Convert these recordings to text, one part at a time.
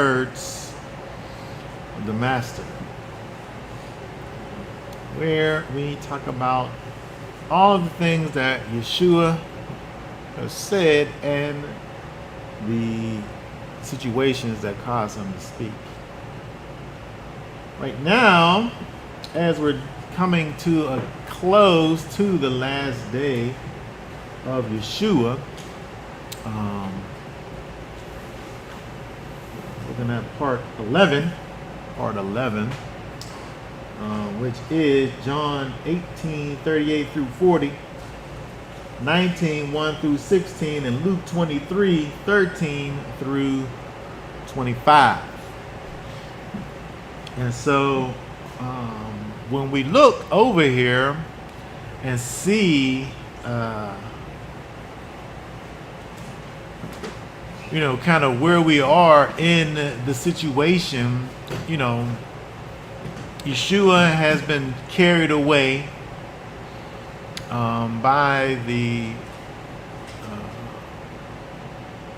words of the Master, where we talk about all of the things that Yeshua has said and the situations that cause him to speak. Right now, as we're coming to a close to the last day of Yeshua, looking at part 11, which is John 18:38 through 40, 19:1 through 16, and Luke 23:13 through 25. And so when we look over here and see kind of where we are in the situation, Yeshua has been carried away by the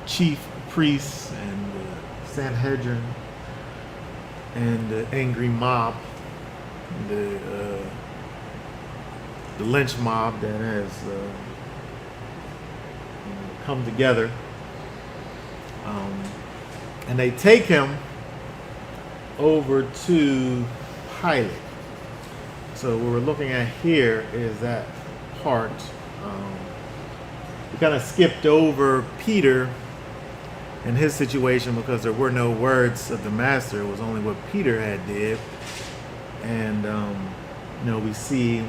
chief priests and the Sanhedrin and the angry mob, the lynch mob that has come together. And they take him over to Pilate. So what we're looking at here is that part. We kind of skipped over Peter and his situation because there were no words of the Master. It was only what Peter had did. And, we see,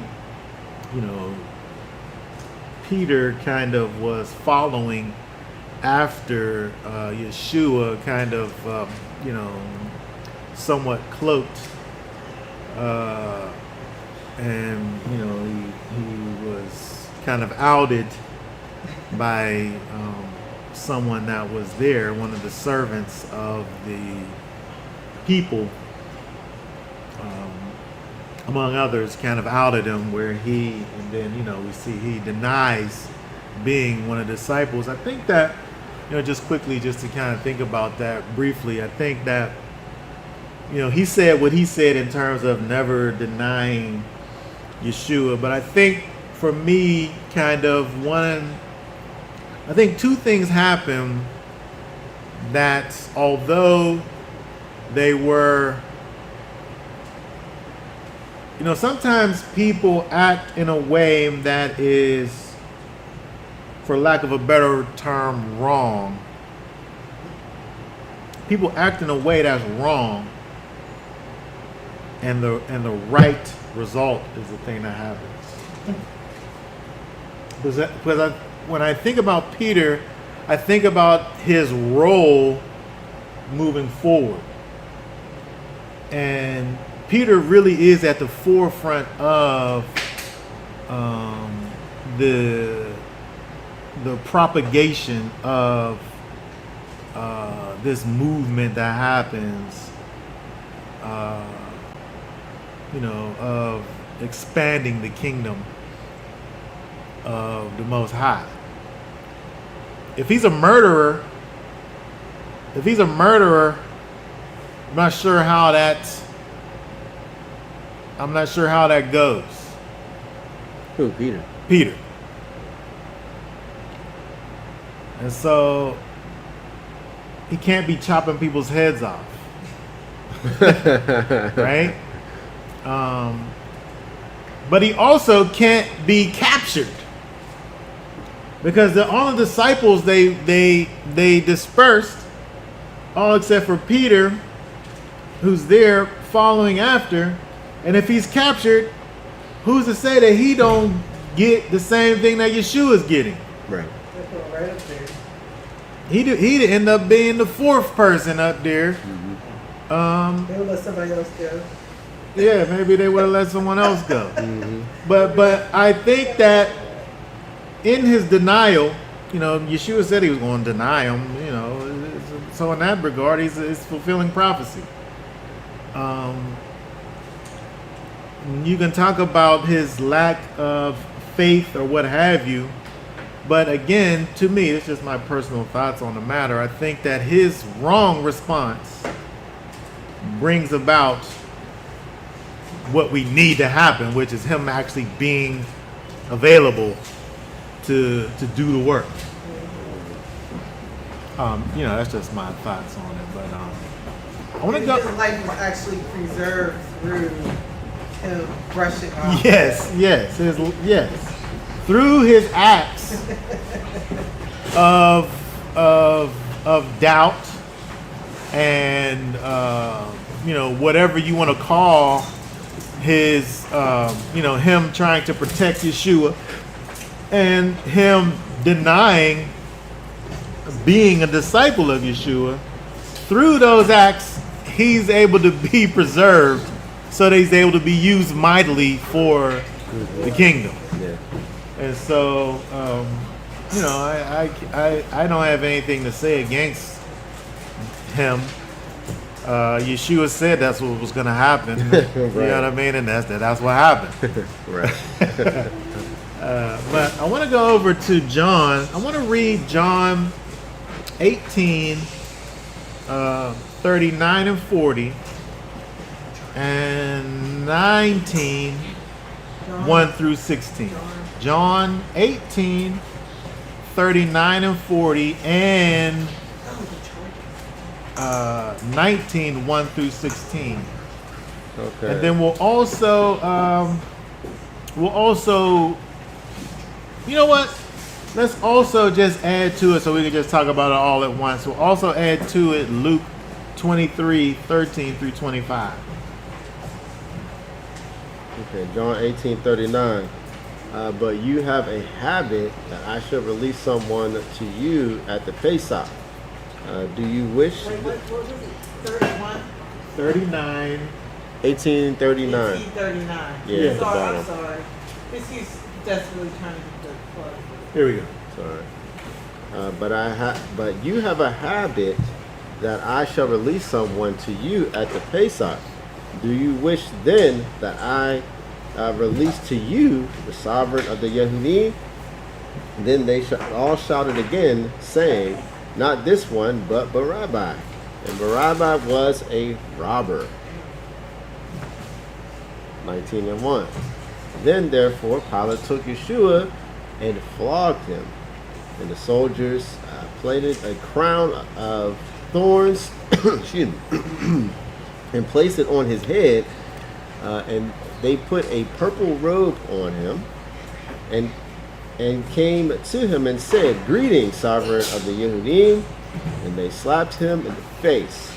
Peter kind of was following after Yeshua, kind of, somewhat cloaked, and he was kind of outed by someone that was there, one of the servants of the people, among others, kind of outed him, where and then we see he denies being one of the disciples. I think that, just quickly, just to kind of think about that briefly, I think that, he said what he said in terms of never denying Yeshua. But I think for me, I think two things happened that, although they were, sometimes people act in a way that is, for lack of a better term, wrong. People act in a way that's wrong, and the right result is the thing that happens. Because when I think about Peter, I think about his role moving forward, and Peter really is at the forefront of the propagation of this movement that happens, of expanding the kingdom of the Most High. If he's a murderer, I'm not sure how that goes. Who, Peter? Peter. And so he can't be chopping people's heads off. Right? But he also can't be captured. Because all the disciples, they dispersed, all except for Peter, who's there following after. And if he's captured, who's to say that he don't get the same thing that Yeshua is getting? Right. Right up there. He'd end up being the fourth person up there. Mm-hmm. They'll let somebody else go. Yeah, maybe they would have let someone else go. Mm-hmm. But I think that in his denial, Yeshua said he was going to deny him. So in that regard, it's fulfilling prophecy. You can talk about his lack of faith or what have you, But again, to me, it's just my personal thoughts on the matter. I think that his wrong response brings about what we need to happen, which is him actually being available to do the work. That's just my thoughts on it. But I want to His go. life was actually preserved through him brushing off. Yes. Through his acts of doubt and whatever you want to call his him trying to protect Yeshua and him denying being a disciple of Yeshua. Through those acts, he's able to be preserved so that he's able to be used mightily for the kingdom. Yeah. And so, I don't have anything to say against him. Yeshua said that's what was going to happen. You know what I mean? And that's what happened. Right. But I want to go over to John. I want to read John 18, 39 and 40, and 19, 1 through 16. John 18, 39 and 40, and 19, 1 through 16. Okay. And then we'll also, you know what? Let's also just add to it so we can just talk about it all at once. We'll also add to it Luke 23, 13 through 25. Okay, John 18:39. But you have a habit that I should release someone to you at the Pesach. Do you wish? Wait, what was it? 31? 39. 1839. 1839. Yeah, at the sorry, bottom. I'm sorry. He's desperately trying to get the plug. Here we go. Sorry. But you have a habit that I shall release someone to you at the Pesach. Do you wish then that I release to you the sovereign of the Yehudim? Then they all shouted again, saying, not this one, but Barabbas. And Barabbas was a robber. 19 and 1. Then therefore Pilate took Yeshua and flogged him. And the soldiers plaited a crown of thorns excuse me, and placed it on his head. And they put a purple robe on him and came to him and said, greetings, sovereign of the Yehudim. And they slapped him in the face.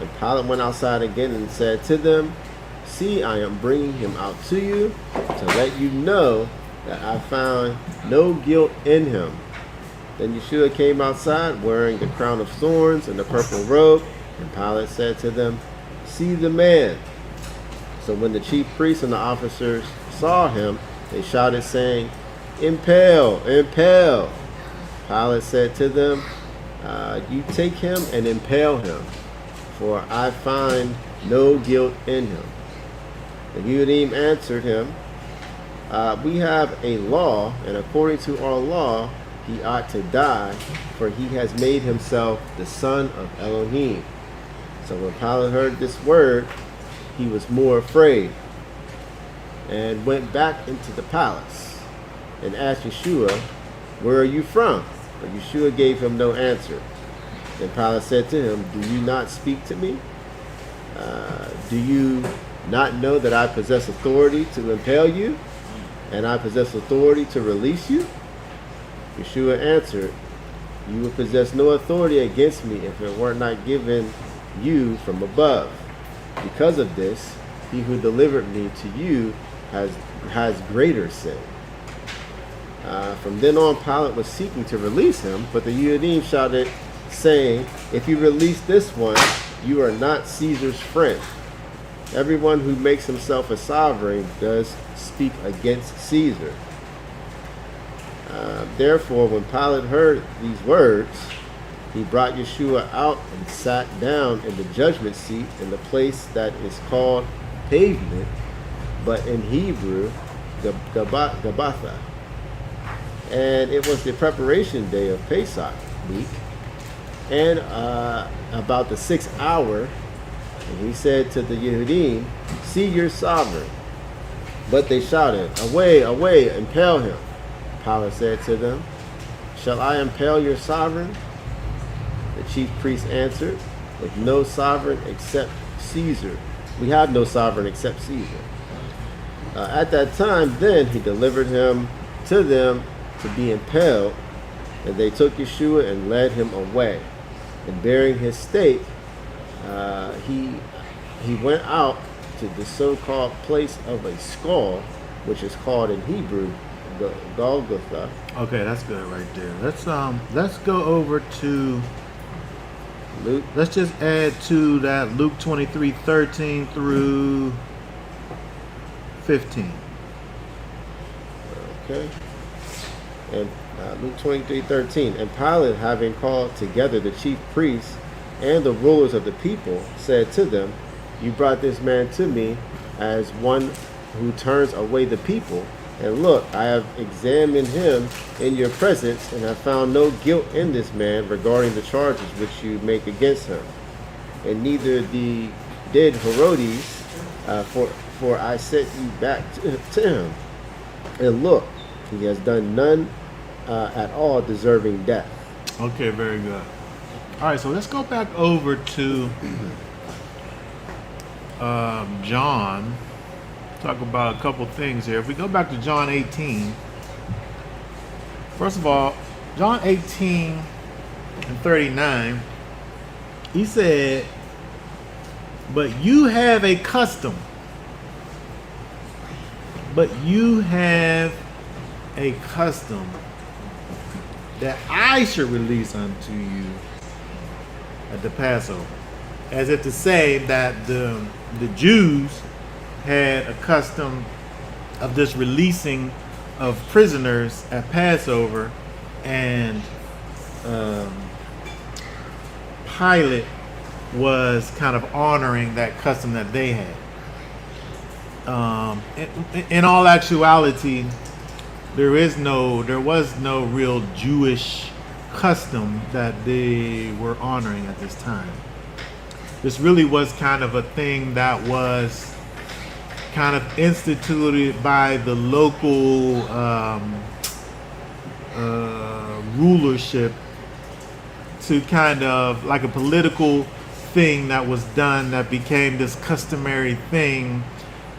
And Pilate went outside again and said to them, see, I am bringing him out to you to let you know that I found no guilt in him. Then Yeshua came outside wearing the crown of thorns and the purple robe. And Pilate said to them, see the man. So when the chief priests and the officers saw him, they shouted, saying, impale, impale. Pilate said to them, you take him and impale him, for I find no guilt in him. The Yehudim answered him, we have a law, and according to our law, he ought to die, for he has made himself the son of Elohim. So when Pilate heard this word, he was more afraid, and went back into the palace, and asked Yeshua, where are you from? But Yeshua gave him no answer. Then Pilate said to him, do you not speak to me? Do you not know that I possess authority to impale you, and I possess authority to release you? Yeshua answered, you would possess no authority against me if it were not given you from above. Because of this, he who delivered me to you has greater sin. From then on, Pilate was seeking to release him, but the Yehudim shouted, saying, if you release this one, you are not Caesar's friend. Everyone who makes himself a sovereign does speak against Caesar. Therefore, when Pilate heard these words, he brought Yeshua out and sat down in the judgment seat in the place that is called Pavement, but in Hebrew, Gabbatha. And it was the preparation day of Pesach week. And about the 6th hour, and he said to the Yehudim, "See your sovereign." But they shouted, "Away, away, impale him." Pilate said to them, "Shall I impale your sovereign?" The chief priests answered, "With no sovereign except Caesar. We have no sovereign except Caesar." At that time, then, he delivered him to them to be impaled, and they took Yeshua and led him away. And bearing his stake, he went out to the so-called place of a skull, which is called in Hebrew Golgotha. Okay, that's good right there. Let's go over to Luke. let's just add to that Luke 23:13 through 15. Okay. And Luke 23:13. And Pilate, having called together the chief priests and the rulers of the people, said to them, "You brought this man to me as one who turns away the people. And look, I have examined him in your presence and have found no guilt in this man regarding the charges which you make against him. And neither did Herodes, for I sent you back to him. And look, he has done none at all deserving death." Okay, very good. All right, so let's go back over to John. Talk about a couple things here. If we go back to John 18, first of all, John 18 and 39, he said, "But you have a custom. But you have a custom that I should release unto you at the Passover." As if to say that the Jews had a custom of this releasing of prisoners at Passover, and Pilate was kind of honoring that custom that they had. In all actuality, there was no real Jewish custom that they were honoring at this time. This really was kind of a thing that was kind of instituted by the local rulership to kind of like a political thing that was done that became this customary thing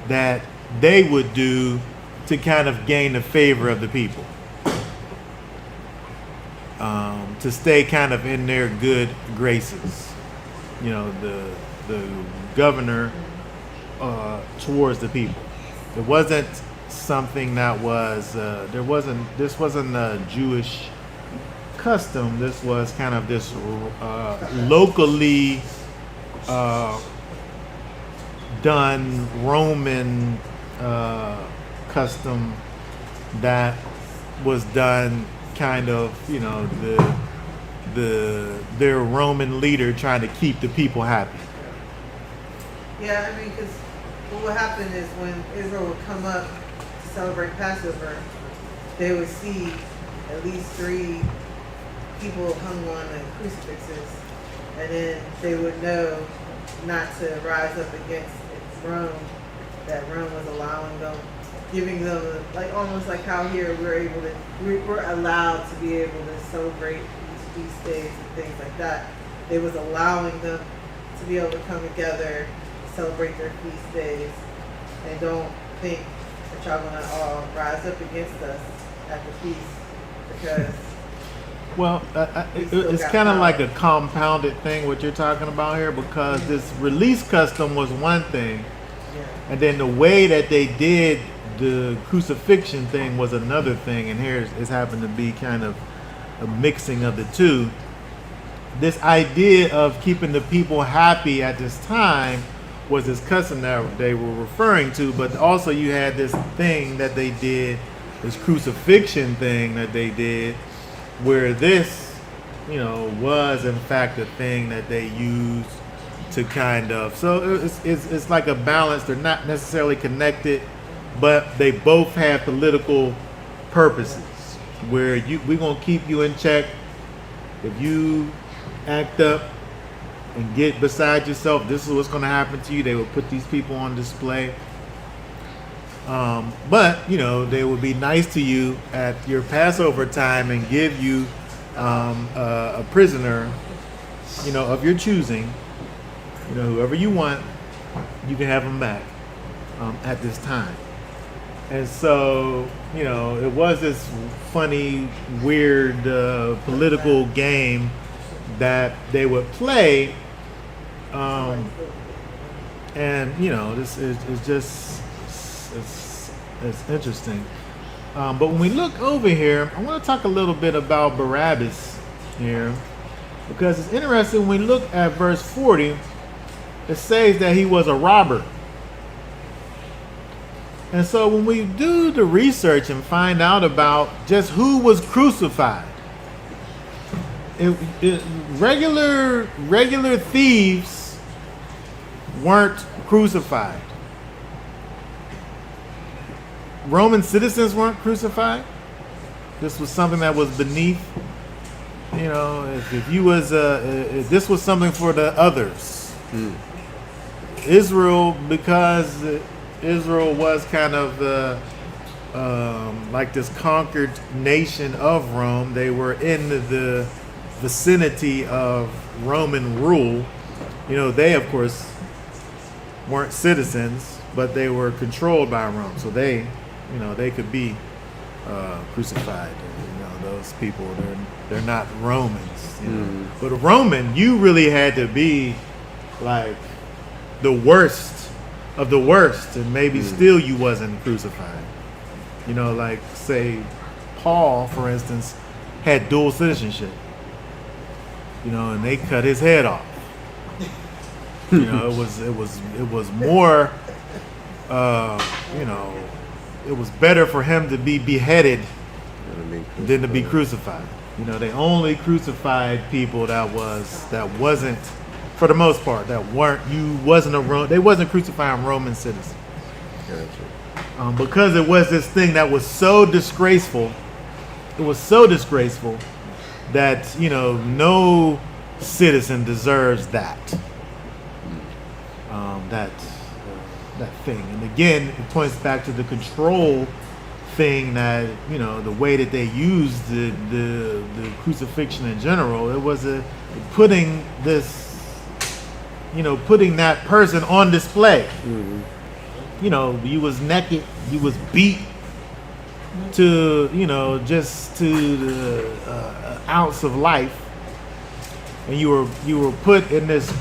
that they would do to kind of gain the favor of the people, to stay kind of in their good graces. You know, the governor towards the people. It wasn't something that was this wasn't a Jewish custom. This was kind of this locally done Roman custom that was done kind of, you know, their Roman leader trying to keep the people happy. Yeah, I mean, because what would happen is when Israel would come up to celebrate Passover, they would see at least 3 people hung on the crucifixes, and then they would know not to rise up against Rome, that Rome was allowing them, giving them, like almost like how here we're allowed to be able to celebrate these feast days and things like that. They was allowing them to be able to come together, celebrate their feast days, and don't think that y'all gonna all rise up against us at the feast, because Well, it's kind of like a compounded thing what you're talking about here, because this release custom was one thing, and then the way that they did the crucifixion thing was another thing, and here it's happened to be kind of a mixing of the two. This idea of keeping the people happy at this time was this custom that they were referring to, but also you had this thing that they did, this crucifixion thing that they did, where this, you know, was in fact a thing that they used to kind of, so it's like a balance. They're not necessarily connected, but they both have political purposes. where we're gonna keep you in check. If you act up and get beside yourself, this is what's gonna happen to you. They will put these people on display. But they will be nice to you at your Passover time and give you a prisoner, of your choosing. Whoever you want, you can have them back at this time. And so, it was this funny, weird political game that they would play. And, this is just, it's interesting. But when we look over here, I want to talk a little bit about Barabbas here, because it's interesting. When we look at verse 40, it says that he was a robber. And so when we do the research and find out about just who was crucified, regular thieves weren't crucified. Roman citizens weren't crucified. This was something that was beneath. If you was if this was something for the others. Israel, because Israel was kind of like this conquered nation of Rome. They were in the vicinity of Roman rule. They of course weren't citizens, but they were controlled by Rome. So they could be crucified. Those people, they're not Romans. But a Roman, you really had to be like the worst of the worst, and maybe still you wasn't crucified. Like say Paul, for instance, had dual citizenship. And they cut his head off. It was more. It was better for him to be beheaded than to be crucified. They only crucified people that wasn't, for the most part, they wasn't crucifying Roman citizens. Gotcha. Because it was this thing that was so disgraceful. It was so disgraceful that no citizen deserves that. That thing. And again, it points back to the control thing, that the way that they used the crucifixion in general. It was putting that person on display. You was naked, you was beat to just to the ounce of life, and you were put in this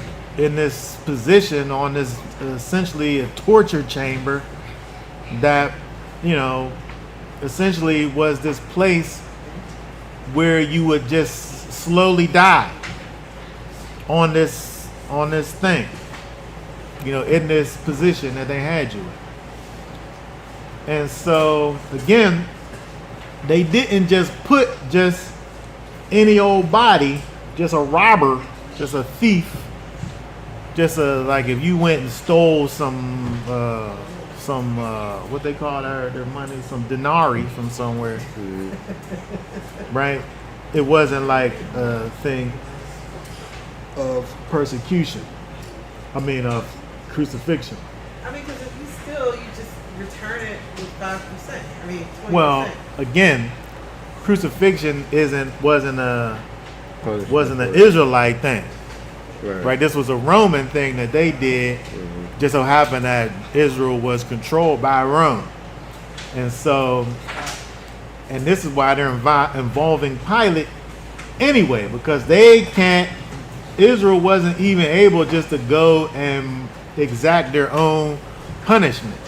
position on this essentially a torture chamber that essentially was this place where you would just slowly die on this thing, in this position that they had you in. And so again, they didn't just put just any old body, just a robber, just a thief, just like if you went and stole some what they call their money, some denarii from somewhere, right? It wasn't like a thing of persecution. Of crucifixion. Because if you steal, you just return it with 5%. 20%. Well, again, crucifixion wasn't an Israelite thing. Right. This was a Roman thing that they did. Just so happened that Israel was controlled by Rome. And so, and this is why they're involving Pilate anyway, because Israel wasn't even able just to go and exact their own punishment.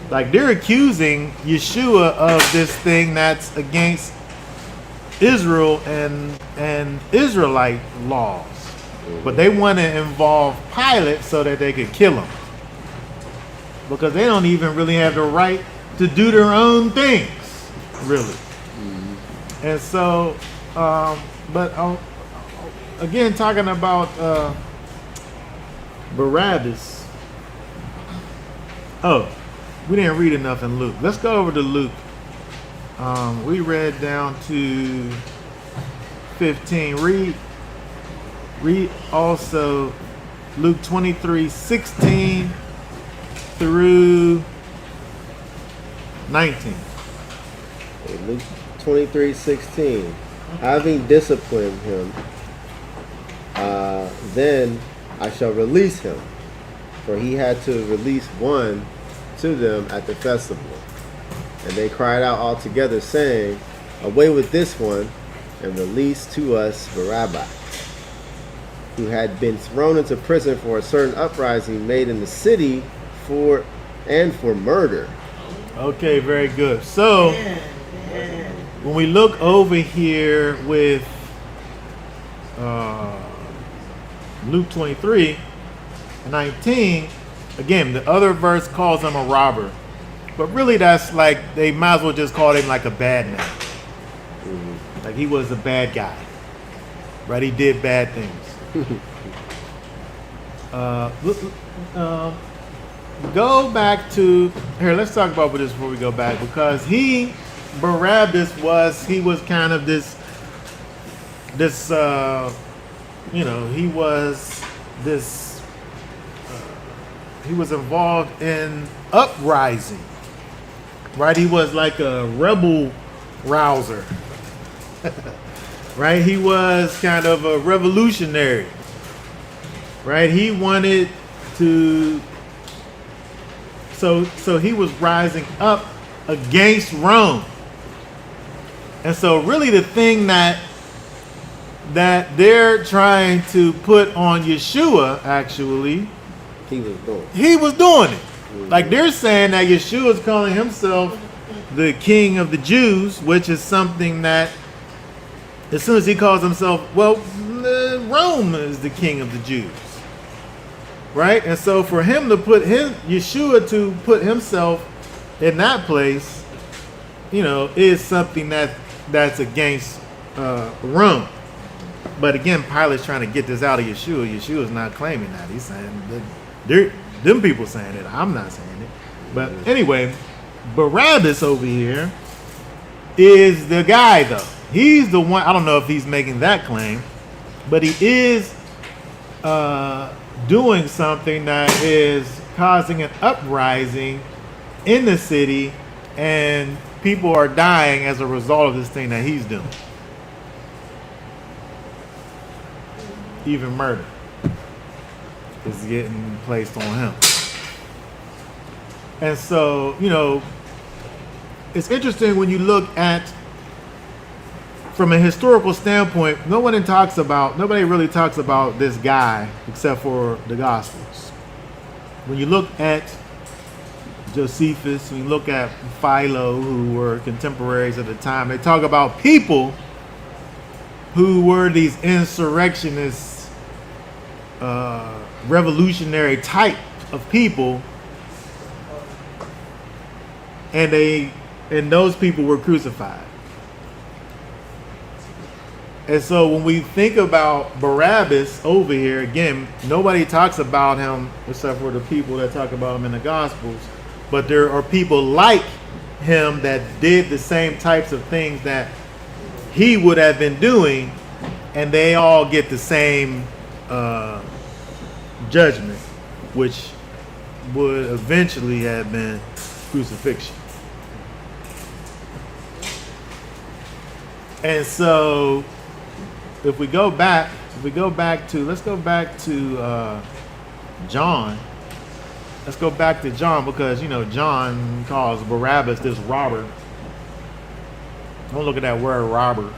Like, they're accusing Yeshua of this thing that's against Israel and Israelite laws. But they want to involve Pilate so that they could kill him. Because they don't even really have the right to do their own things, really. And so, again, talking about Barabbas. Oh, we didn't read enough in Luke. Let's go over to Luke We read down to 15. Read also Luke 23:16 through 19. Okay, Luke 23:16. Having disciplined him, then I shall release him, for he had to release one to them at the festival. And they cried out all together, saying, Away with this one, and release to us Barabbas, who had been thrown into prison for a certain uprising made in the city for murder. Okay, very good. So when we look over here with Luke 23:19, again, the other verse calls him a robber. But really that's like, they might as well just call him like a bad man. Like he was a bad guy. Right? He did bad things. Go back to, here, let's talk about this before we go back, because Barabbas was kind of this, he was involved in uprising, right? He was like a rebel rouser, right? He was kind of a revolutionary, right? He wanted to, so he was rising up against Rome. And so really the thing that they're trying to put on Yeshua, actually, he was doing it. Like they're saying that Yeshua is calling himself the King of the Jews, which is something that as soon as he calls himself, well, Rome is the King of the Jews. Right? And so for him to Yeshua to put himself in that place, is something that's against Rome. But again, Pilate's trying to get this out of Yeshua. Yeshua's not claiming that. He's saying that them people saying it. I'm not saying it. But anyway, Barabbas over here is the guy, though. He's the one. I don't know if he's making that claim, but he is doing something that is causing an uprising in the city, and people are dying as a result of this thing that he's doing. Even murder is getting placed on him. And so, it's interesting when you look at, from a historical standpoint, nobody really talks about this guy except for the Gospels. When you look at Josephus, when you look at Philo, who were contemporaries at the time, they talk about people who were these insurrectionists, revolutionary type of people, and those people were crucified. And so when we think about Barabbas over here, again, nobody talks about him except for the people that talk about him in the Gospels. But there are people like him that did the same types of things that he would have been doing, and they all get the same judgment, which would eventually have been crucifixion. And so if we go back to John. Let's go back to John, because John calls Barabbas this robber. Don't look at that word robber.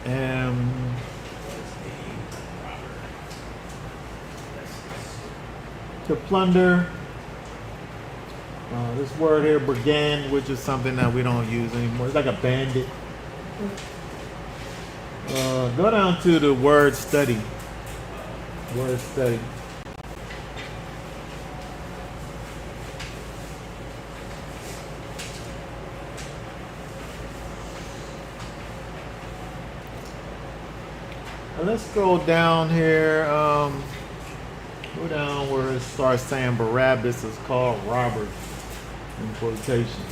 And to plunder, this word here, brigand, which is something that we don't use anymore. It's like a bandit. Go down to the word study. Word study. And let's go down here. Go down where it starts saying Barabbas is called Robert in quotation.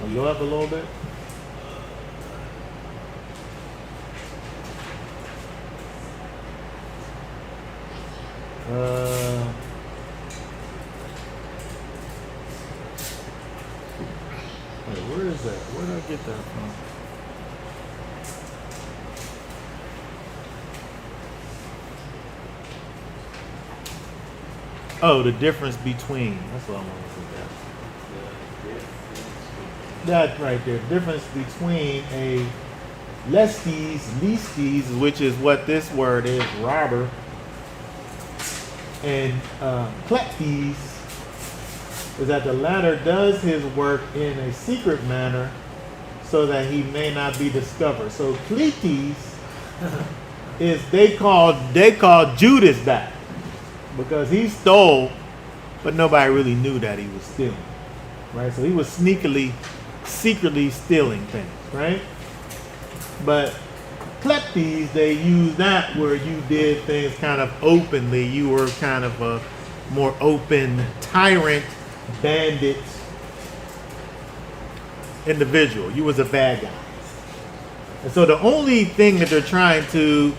I'll go up a little bit. Wait, where is that? Where did I get that from? Oh, the difference between. That's what I want to look at. That right there. Difference between a lestes, which is what this word is, robber, and kleptes, is that the latter does his work in a secret manner so that he may not be discovered. So kletes is they called Judas that because he stole, but nobody really knew that he was stealing, right? So he was secretly stealing things, right? But kleptes, they use that where you did things kind of openly. You were kind of a more open tyrant, bandit individual. You was a bad guy. And so the only thing that they're trying to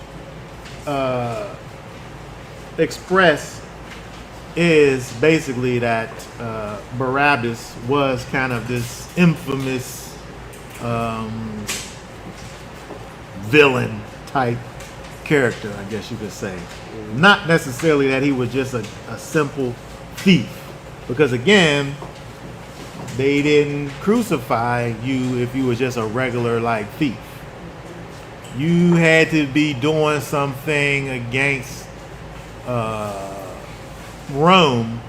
express is basically that Barabbas was kind of this infamous villain type character, I guess you could say. Not necessarily that he was just a simple thief. Because again, they didn't crucify you if you were just a regular like thief. You had to be doing something against Rome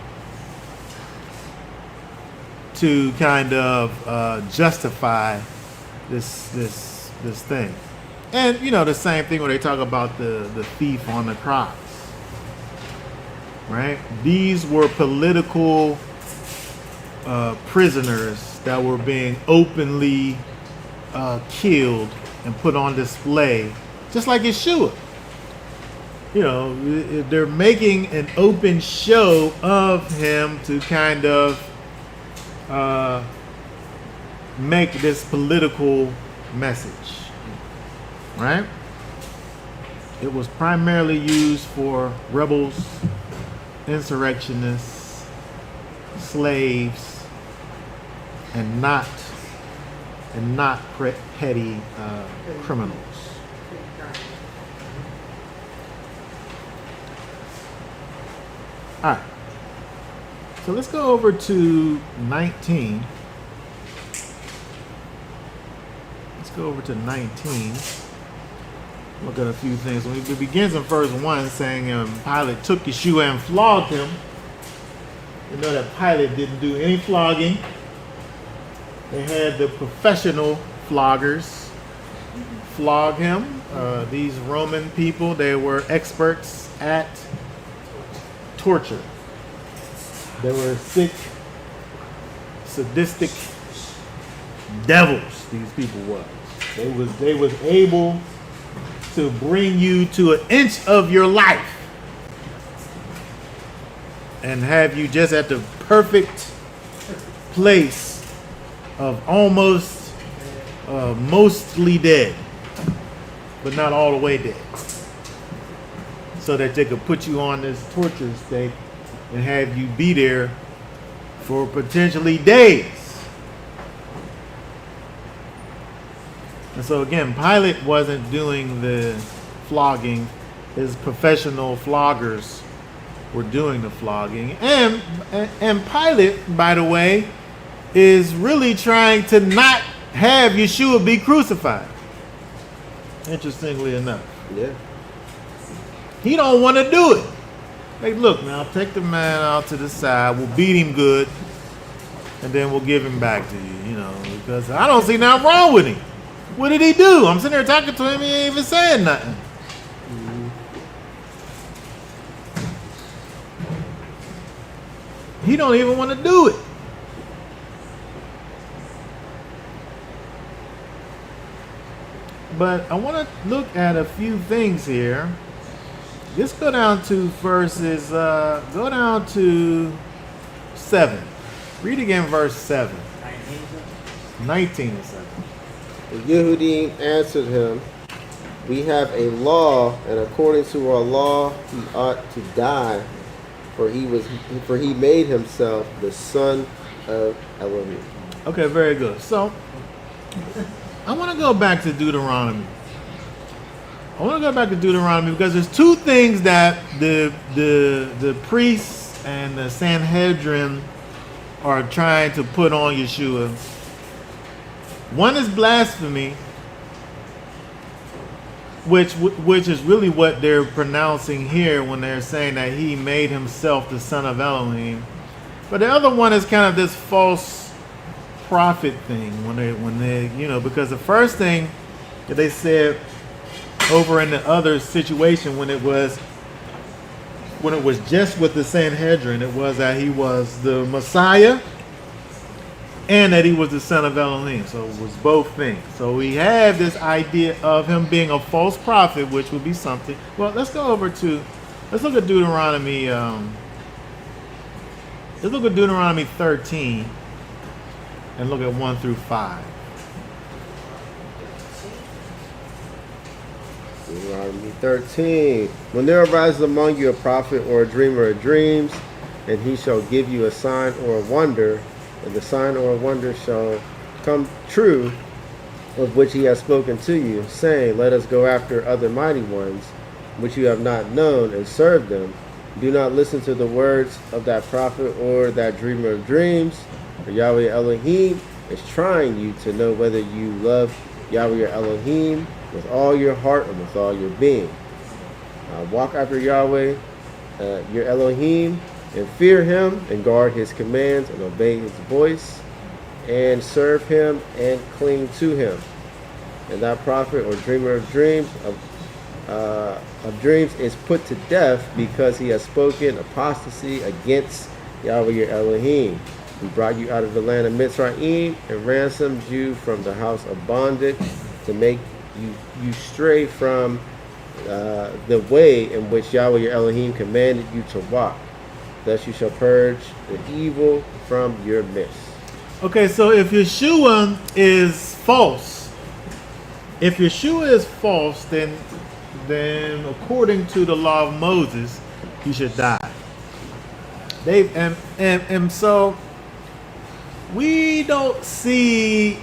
to kind of justify this thing. And you know the same thing when they talk about the thief on the cross, right? These were political prisoners that were being openly killed and put on display, just like Yeshua. You know, they're making an open show of him to kind of make this political message, right? It was primarily used for rebels, insurrectionists, slaves, and not petty criminals. All right. So let's go over to 19. Let's go over to 19. Look at a few things. It begins in verse 1 saying Pilate took Yeshua and flogged him. You know that Pilate didn't do any flogging. They had the professional floggers flog him. These Roman people, they were experts at torture. They were sick, sadistic devils. These people was. They was able to bring you to an inch of your life and have you just at the perfect place of almost mostly dead, but not all the way dead, so that they could put you on this torture stake and have you be there for potentially days. And so again, Pilate wasn't doing the flogging. His professional floggers were doing the flogging. And Pilate, by the way, is really trying to not have Yeshua be crucified. Interestingly enough. Yeah. He don't want to do it. Like, look, now take the man out to the side. We'll beat him good, and then we'll give him back to you. You know, because I don't see nothing wrong with him. What did he do? I'm sitting there talking to him. He ain't even saying nothing. He don't even want to do it. but I want to look at a few things here. Just go down to verses, go down to 7. Read again verse 7. 19 and 7. The Yehudim answered him, "We have a law, and according to our law, he ought to die, for he made himself the son of Elohim." Okay, very good. So, I want to go back to Deuteronomy. I want to go back to Deuteronomy because there's two things that the priests and the Sanhedrin are trying to put on Yeshua. One is blasphemy, which is really what they're pronouncing here when they're saying that he made himself the son of Elohim. But the other one is kind of this false prophet thing when they because the first thing that they said over in the other situation when it was just with the Sanhedrin, it was that he was the Messiah and that he was the son of Elohim. So it was both things. So we have this idea of him being a false prophet, which would be something. Well, let's look at Deuteronomy. Let's look at Deuteronomy 13 and look at 1 through 5. Deuteronomy 13. When there arises among you a prophet or a dreamer of dreams, and he shall give you a sign or a wonder, and the sign or a wonder shall come true, of which he has spoken to you, saying, "Let us go after other mighty ones, which you have not known, and serve them." Do not listen to the words of that prophet or that dreamer of dreams, for Yahweh Elohim is trying you to know whether you love Yahweh your Elohim with all your heart and with all your being. Walk after Yahweh your Elohim, and fear him, and guard his commands, and obey his voice, and serve him, and cling to him. And that prophet or dreamer of dreams is put to death because he has spoken apostasy against Yahweh your Elohim, who brought you out of the land of Mitzrayim and ransomed you from the house of bondage to make you stray from the way in which Yahweh your Elohim commanded you to walk. Thus you shall purge the evil from your midst. Okay, so if Yeshua is false, then according to the law of Moses, he should die. And so we don't see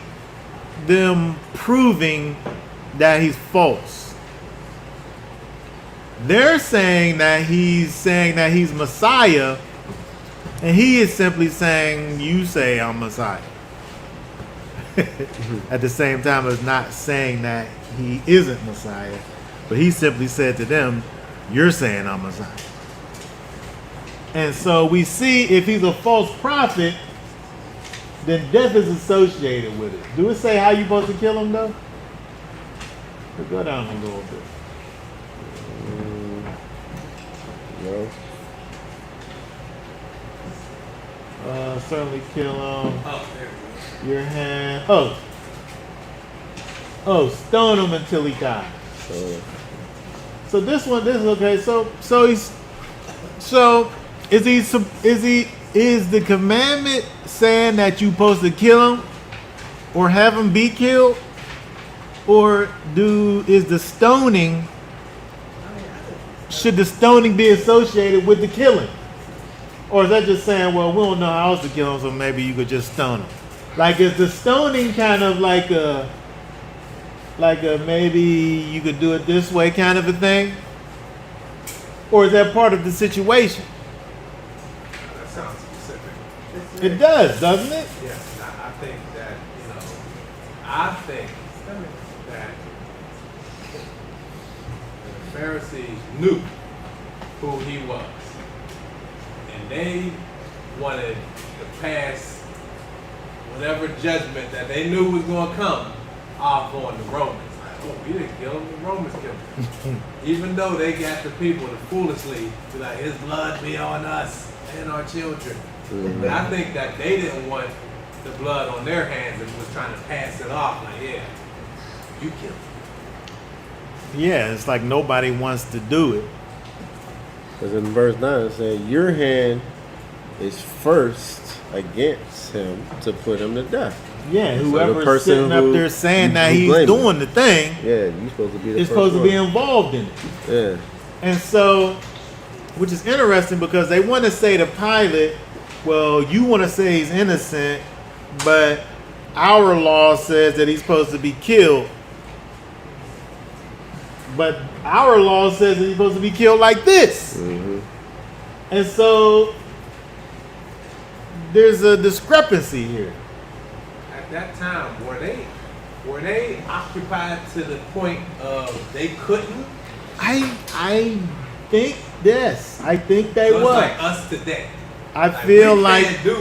them proving that he's false. They're saying that he's Messiah, and he is simply saying, "You say I'm Messiah." At the same time as not saying that he isn't Messiah, but he simply said to them, "You're saying I'm Messiah." And so we see if he's a false prophet, then death is associated with it. Do it say how you're supposed to kill him though? Let's go down a little bit. No. Certainly kill him. Oh, there Your hand. Stone him until he dies. So this is okay. Is the commandment saying that you're supposed to kill him or have him be killed, or is the stoning? Should the stoning be associated with the killing? Or is that just saying, well, we don't know how else to kill him, so maybe you could just stone him? Like, is the stoning kind of like a maybe you could do it this way kind of a thing? Or is that part of the situation? That sounds specific. It does, doesn't it? Yes, I think that, that the Pharisees knew who he was. And they wanted to pass whatever judgment that they knew was going to come off on the Romans. Like, oh, we didn't kill him, the Romans killed him. Even though they got the people to foolishly be like, his blood be on us and our children. Mm-hmm. But I think that they didn't want the blood on their hands and was trying to pass it off like, yeah, you killed him. Yeah, it's like nobody wants to do it. Because in verse 9 it says, your hand is first against him to put him to death. Yeah, So the whoever's person sitting up who- there saying who that he's blamed him. doing the thing Yeah, you're supposed to be the is first supposed to be one. involved in it. Yeah. And so, which is interesting because they want to say to Pilate, well, you want to say he's innocent, but our law says that he's supposed to be killed. But our law says that he's supposed to be killed like this. Mm-hmm. And so, there's a discrepancy here. At that time, were they occupied to the point of they couldn't? I think yes. I think they So it's was. like us today. I feel we like can't do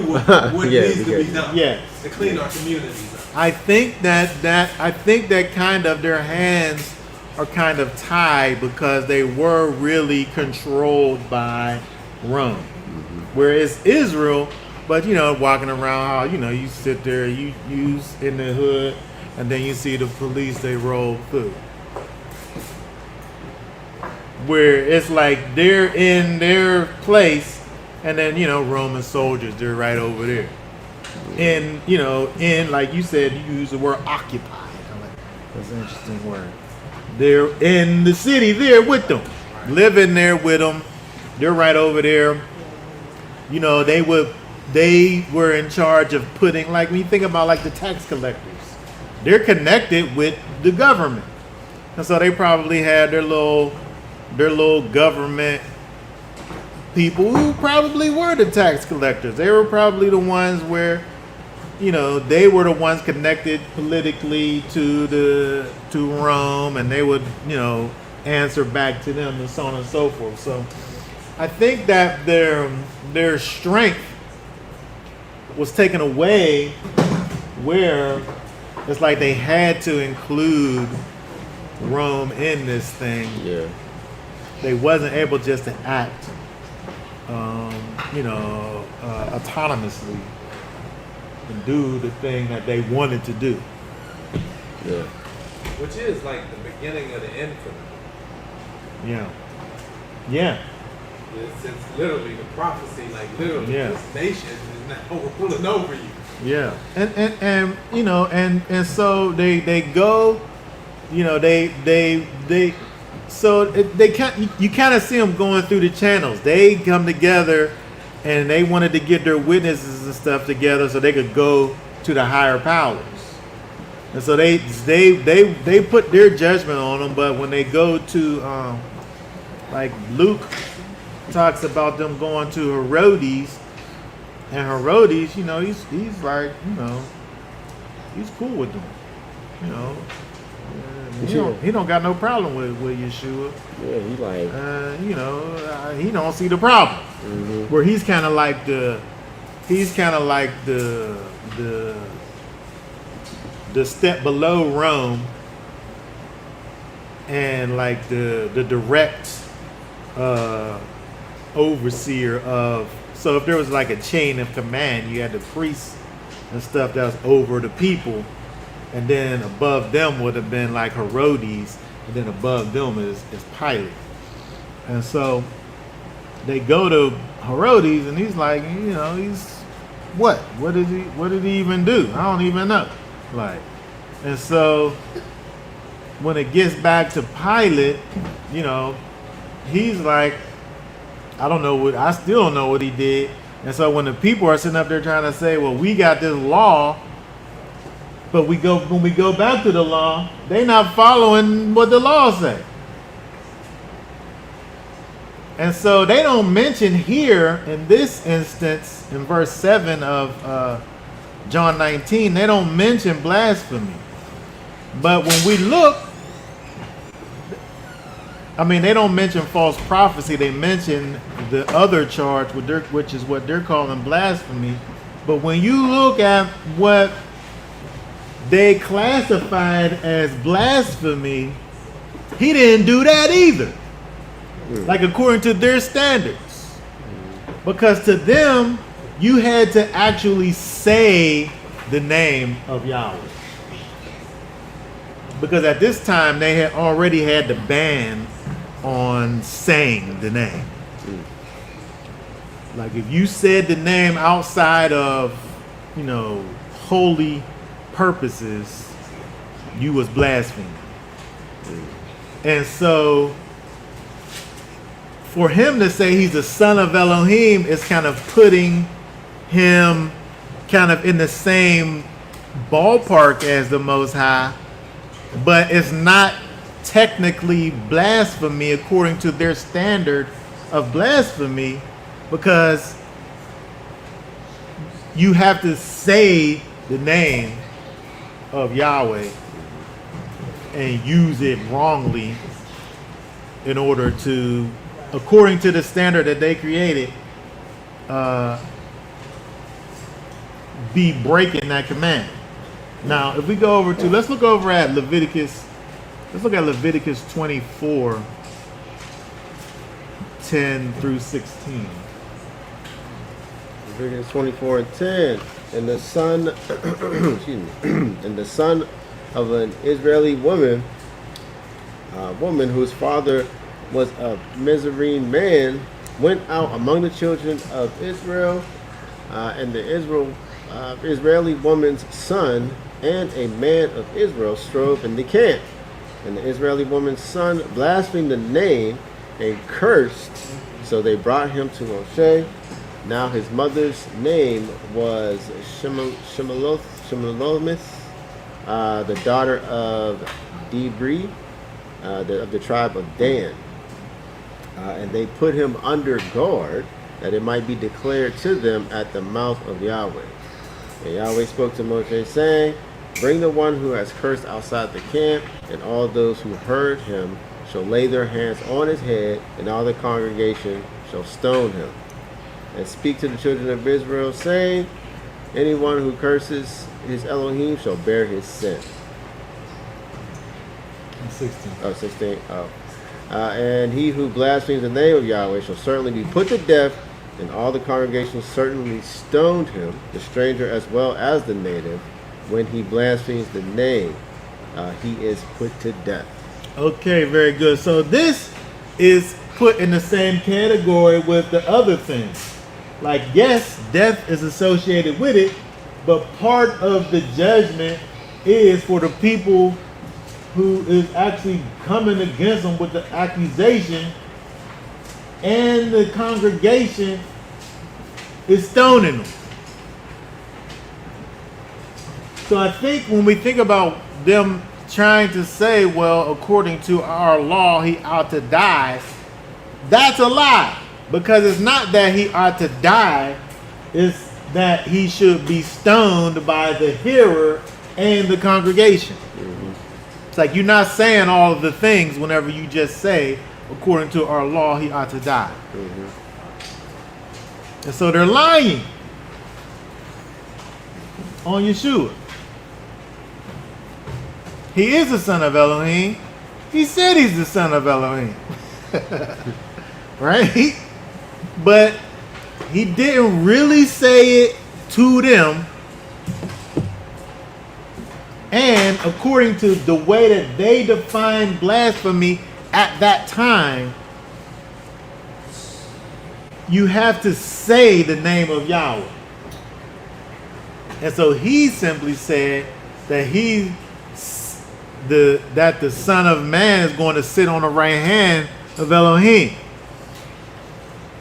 what Yeah, needs we to be can't. done Yes. to clean our communities up. I think that kind of their hands are kind of tied because they were really controlled by Rome. Whereas Israel, but walking around how you sit there, you use in the hood, and then you see the police, they roll through. Where it's like they're in their place, and then Roman soldiers, they're right over there. And in like you said, you use the word occupied. I'm like, that's an interesting word. They're in the city there with them, living there with them. They're right over there. They were in charge of putting, like when you think about like the tax collectors, they're connected with the government, and so they probably had their little government people who probably were the tax collectors. They were probably the ones where, they were the ones connected politically to Rome, and they would, answer back to them and so on and so forth. So I think that their strength was taken away where it's like they had to include Rome in this thing. Yeah. They wasn't able just to act, autonomously and do the thing that they wanted to do. Yeah. Which is like the beginning of the end for them. Yeah. Yeah. It's literally the prophecy, like literally Yeah. this nation is now ruling over you. Yeah. And so they go, you kind of see them going through the channels. They come together and they wanted to get their witnesses and stuff together so they could go to the higher powers. And so they put their judgment on them, but when they go to like Luke talks about them going to Herodes, and Herodes, he's like, he's cool with them. He don't got no problem with Yeshua. Yeah, he like. He don't see the problem. Mm-hmm. Where he's kind of like the step below Rome, and like the direct overseer of. So if there was like a chain of command, you had the priests and stuff that was over the people, and then above them would have been like Herodes, and then above them is Pilate. And so they go to Herodes, and he's like, he's what? What did he even do? I don't even know. Like, and so when it gets back to Pilate, he's like, I still don't know what he did. And so when the people are sitting up there trying to say, well, we got this law, but when we go back to the law, they not following what the law say. And so they don't mention here in this instance, in verse 7 of John 19, they don't mention blasphemy. But when we look, they don't mention false prophecy. They mention the other charge, which is what they're calling blasphemy. But when you look at what they classified as blasphemy, he didn't do that either. Like according to their standards. Because to them, you had to actually say the name of Yahweh. because at this time they had already had the ban on saying the name. Like if you said the name outside of, holy purposes, you was blaspheming. And so for him to say he's the son of Elohim is kind of putting him kind of in the same ballpark as the Most High, but it's not technically blasphemy according to their standard of blasphemy, because you have to say the name of Yahweh and use it wrongly in order to, according to the standard that they created, be breaking that command. Now, if we go over to, let's look over at Leviticus. Let's look at Leviticus 24, 10 through 16. Leviticus 24 and 10. And the son, excuse me, and the son of an Israeli woman whose father was a Mizraim man, went out among the children of Israel, and the Israeli woman's son and a man of Israel strove in the camp. And the Israeli woman's son blasphemed the name and cursed. So they brought him to Moshe. Now his mother's name was Shemalomith, the daughter of Dibri, of the tribe of Dan. And they put him under guard, that it might be declared to them at the mouth of Yahweh. And Yahweh spoke to Moshe, saying, bring the one who has cursed outside the camp, and all those who heard him shall lay their hands on his head, and all the congregation shall stone him. And speak to the children of Israel, saying, anyone who curses his Elohim shall bear his sin. 16. Oh, 16. Oh. And he who blasphemes the name of Yahweh shall certainly be put to death, and all the congregation certainly stoned him, the stranger as well as the native. When he blasphemes the name, he is put to death. Okay, very good. So this is put in the same category with the other things. Like, yes, death is associated with it, but part of the judgment is for the people who is actually coming against them with the accusation, and the congregation is stoning them. So I think when we think about them trying to say, well, according to our law, he ought to die, that's a lie. Because it's not that he ought to die, it's that he should be stoned by the hearer and the congregation. It's like you're not saying all of the things whenever you just say, according to our law, he ought to die. And so they're lying on Yeshua. He is the son of Elohim. He said he's the son of Elohim. Right? But he didn't really say it to them. And according to the way that they defined blasphemy at that time, you have to say the name of Yahweh. And so he simply said that that the Son of Man is going to sit on the right hand of Elohim,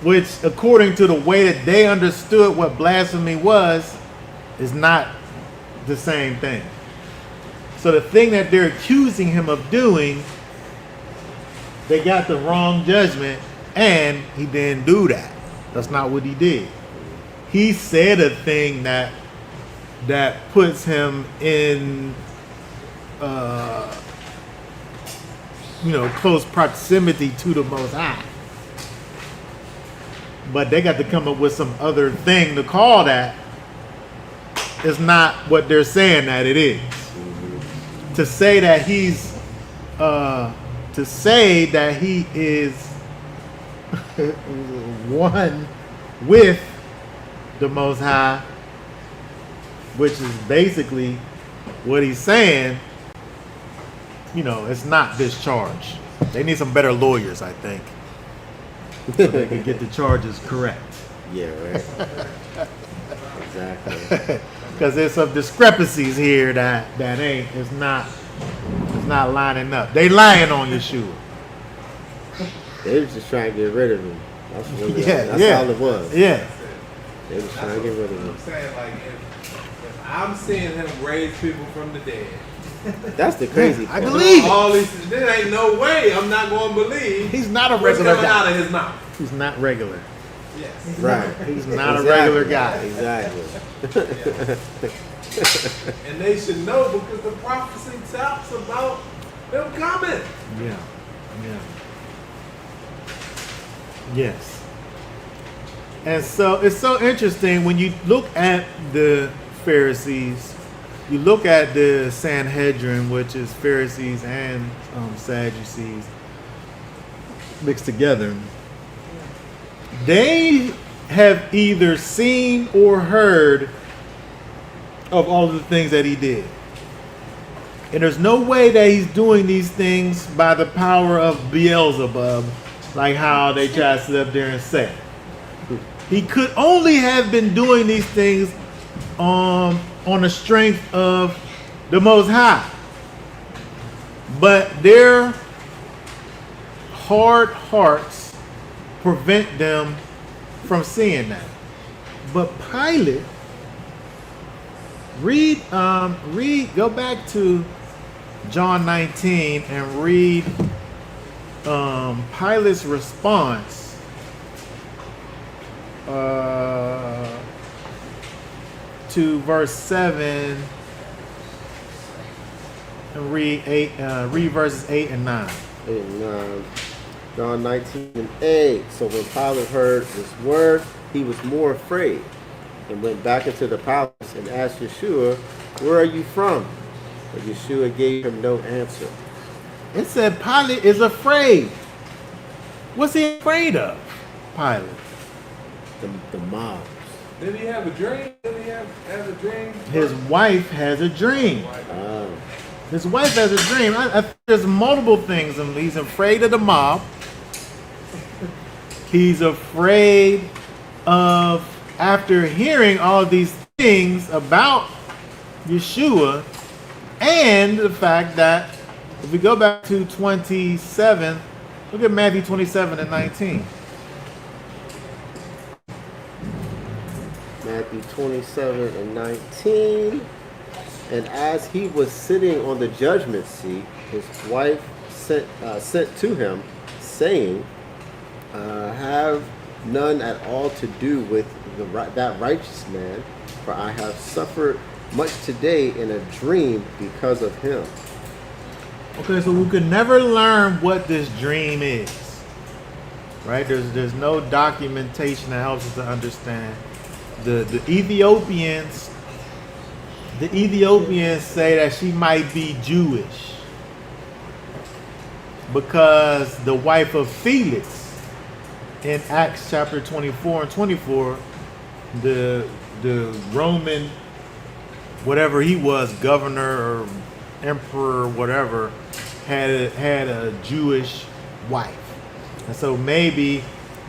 which, according to the way that they understood what blasphemy was, is not the same thing. So the thing that they're accusing him of doing, they got the wrong judgment, and he didn't do that. That's not what he did. He said a thing that puts him in close proximity to the Most High. But they got to come up with some other thing to call that. It's not what they're saying that it is. To say that he is one with the Most High, which is basically what he's saying, it's not this charge. They need some better lawyers, I think, so they can get the charges correct. Yeah, right. Exactly. Because there's some discrepancies here that it's not lining up. They lying on Yeshua. They was just trying to get rid of him. That's really Yeah, that's yeah. all it was. Yeah. They was trying to get rid of I'm him. saying, like, if I'm seeing him raise people from the dead, That's the crazy I part. believe it. all these, there ain't no way I'm not going to believe He's not a what's regular coming out guy. of his mouth. He's not regular. Yes. Right. He's not a Exactly. regular guy. Exactly. And they should know because the prophecy talks about them coming. Yeah. Yeah. Yes. And so it's so interesting when you look at the Pharisees, you look at the Sanhedrin, which is Pharisees and Sadducees mixed together. They have either seen or heard of all of the things that he did. And there's no way that he's doing these things by the power of Beelzebub, like how they try to sit up there and say. He could only have been doing these things on the strength of the Most High. But their hard hearts prevent them from seeing that. But Pilate, go back to John 19 and read Pilate's response to verse 7 and read verses 8 and 9. And John 19:8. So when Pilate heard this word, he was more afraid and went back into the palace and asked Yeshua, "Where are you from?" But Yeshua gave him no answer. It said Pilate is afraid. What's he afraid of? Pilate. The mobs. Did he have a dream? Did he have a dream? His wife has a dream. Oh. His wife has a dream. I think there's multiple things. And he's afraid of the mob. He's afraid of, after hearing all these things about Yeshua, and the fact that if we go back to 27, look at Matthew 27 and 19. Matthew 27:19. And as he was sitting on the judgment seat, his wife sent to him, saying, "Have none at all to do with that righteous man, for I have suffered much today in a dream because of him." Okay, so we could never learn what this dream is, right? There's no documentation that helps us to understand. The Ethiopians say that she might be Jewish because the wife of Felix in Acts chapter 24 and 24, the Roman, whatever he was, governor or emperor or whatever, had a Jewish wife. And so maybe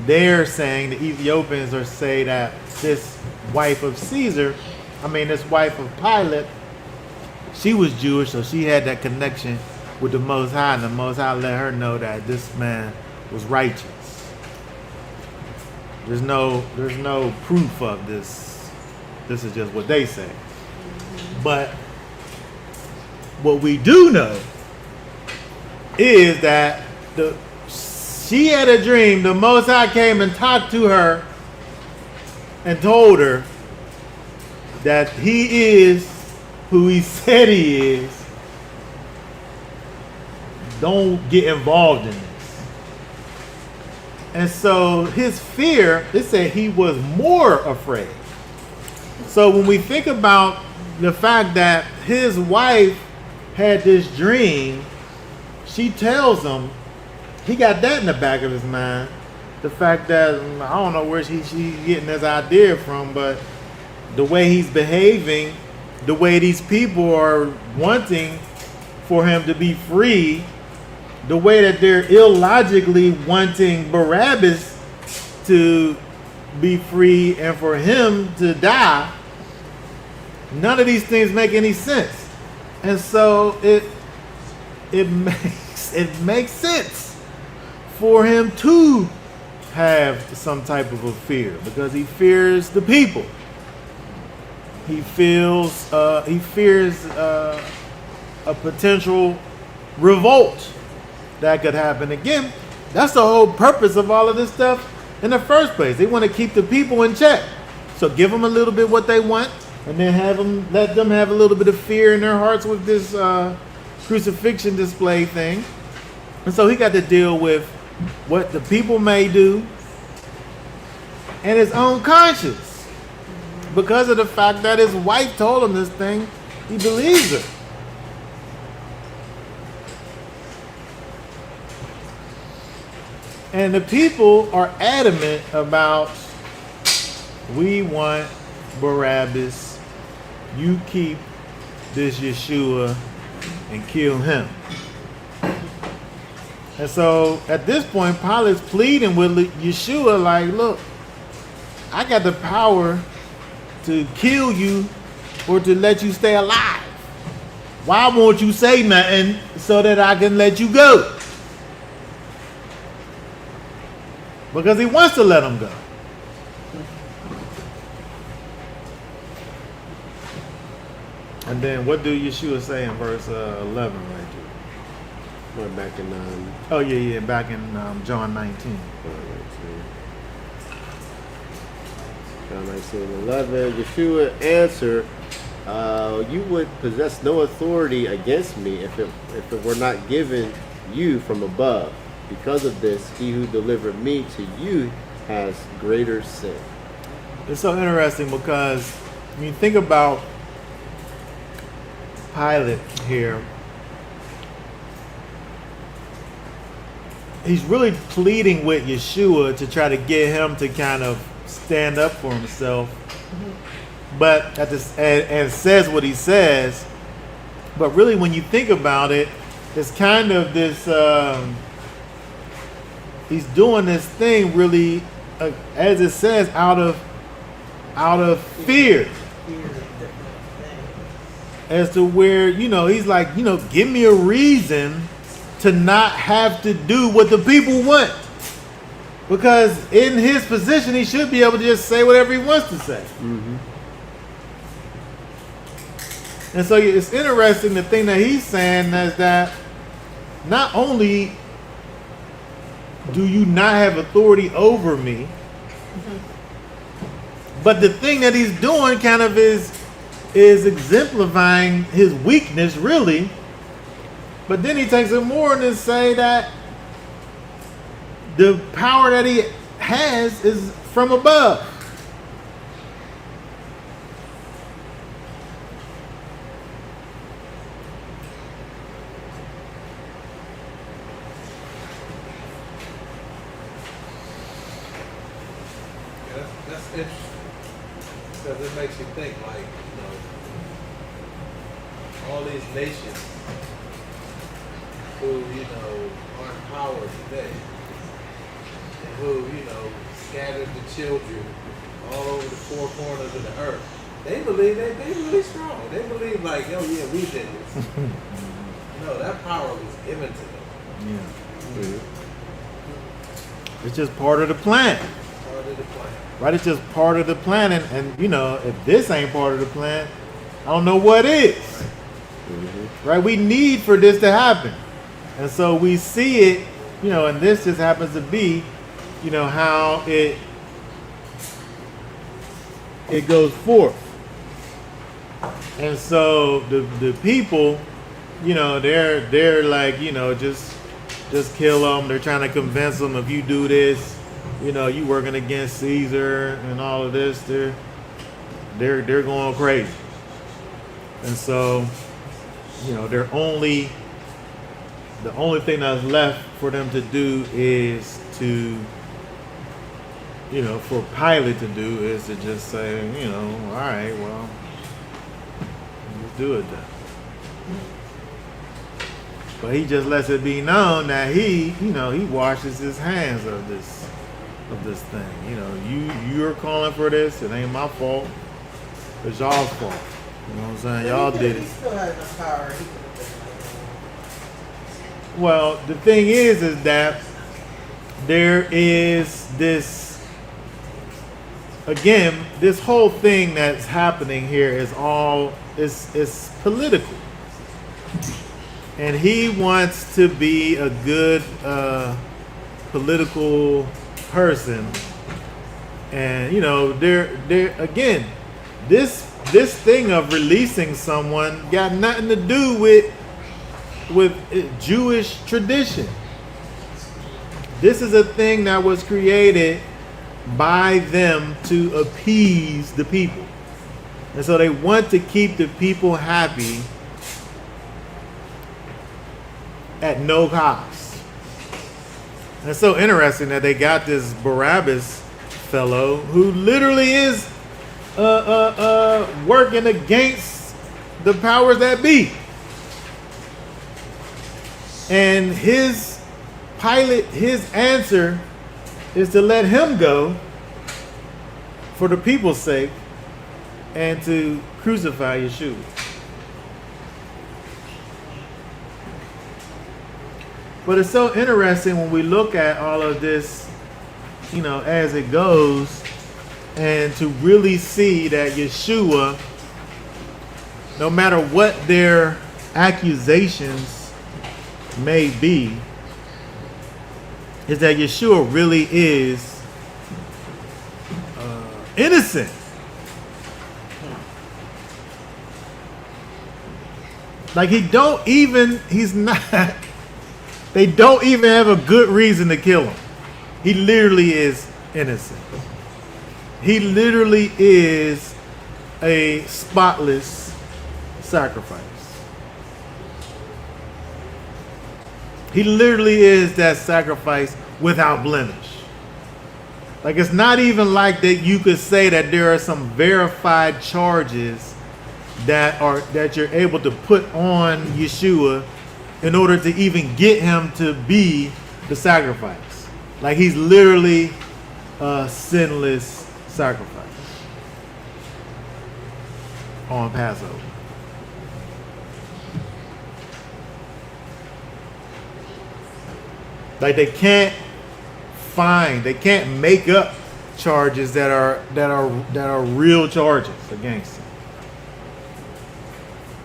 they're saying, the Ethiopians are saying that this wife of this wife of Pilate, she was Jewish, so she had that connection with the Most High, and the Most High let her know that this man was righteous. There's no proof of this. This is just what they say. But what we do know is that she had a dream. The Most High came and talked to her and told her that he is who he said he is. Don't get involved in this. And so his fear, it said he was more afraid. So when we think about the fact that his wife had this dream, she tells him, he got that in the back of his mind. The fact that, I don't know where she's getting this idea from, but the way he's behaving, the way these people are wanting for him to be free, the way that they're illogically wanting Barabbas to be free and for him to die, none of these things make any sense. And so it makes sense for him to have some type of a fear, because he fears the people. He fears a potential revolt that could happen. Again, that's the whole purpose of all of this stuff in the first place. They want to keep the people in check. So give them a little bit what they want, and then let them have a little bit of fear in their hearts with this crucifixion display thing. And so he got to deal with what the people may do and his own conscience, because of the fact that his wife told him this thing. He believes her. And the people are adamant about, we want Barabbas, you keep this Yeshua and kill him. And so at this point, Pilate's pleading with Yeshua like, look, I got the power to kill you or to let you stay alive. Why won't you say nothing so that I can let you go? Because he wants to let him go. And then what do Yeshua say in verse 11 right there? We're back in Oh, yeah, back in John 19. John 19:11. Yeshua answered, you would possess no authority against me if it were not given you from above. Because of this, he who delivered me to you has greater sin. It's so interesting because when you think about Pilate here, he's really pleading with Yeshua to try to get him to kind of stand up for himself. But and says what he says. But really, when you think about it, it's kind of this. He's doing this thing really, as it says, out of fear. As to where, he's like, give me a reason to not have to do what the people want. Because in his position, he should be able to just say whatever he wants to say. Mm-hmm. And so it's interesting, the thing that he's saying is that not only do you not have authority over me, but the thing that he's doing kind of is exemplifying his weakness, really. But then he takes it more to say that the power that he has is from above. That's interesting, because it makes you think, like, all these nations who, are in power today, and who, scattered the children all over the four corners of the earth. They believe they really strong. They believe like, oh yeah, we did this. No, that power was given to them. Yeah. It's just part of the plan. Part of the plan. Right? It's just part of the plan. And if this ain't part of the plan, I don't know what is. Mm-hmm. Right? We need for this to happen. And so we see it, and this just happens to be, how it goes forth. And so the people, they're like, just kill them. They're trying to convince them, if you do this, you working against Caesar and all of this. They're going crazy. And so, the only thing that's left for them to do is to, for Pilate to do is to just say, all right, well, let's do it then. But he just lets it be known that he washes his hands of this thing. You're calling for this. It ain't my fault. It's y'all's fault. You know what I'm saying? Y'all did He it. still had enough power. He could have done Well, the thing is that there is this, again, this whole thing that's happening here is political. And he wants to be a good political person. And there again, this thing of releasing someone got nothing to do with Jewish tradition. This is a thing that was created by them to appease the people. And so they want to keep the people happy at no cost. And it's so interesting that they got this Barabbas fellow who literally is working against the powers that be. And his answer is to let him go for the people's sake and to crucify Yeshua. But it's so interesting when we look at all of this, as it goes, and to really see that Yeshua, no matter what their accusations may be, is that Yeshua really is innocent. Like he's not, they don't even have a good reason to kill him. He literally is innocent. He literally is a spotless sacrifice. He literally is that sacrifice without blemish. Like it's not even like that you could say that there are some verified charges that you're able to put on Yeshua in order to even get him to be the sacrifice. Like he's literally a sinless sacrifice on Passover. Like they can't make up charges that are real charges against him.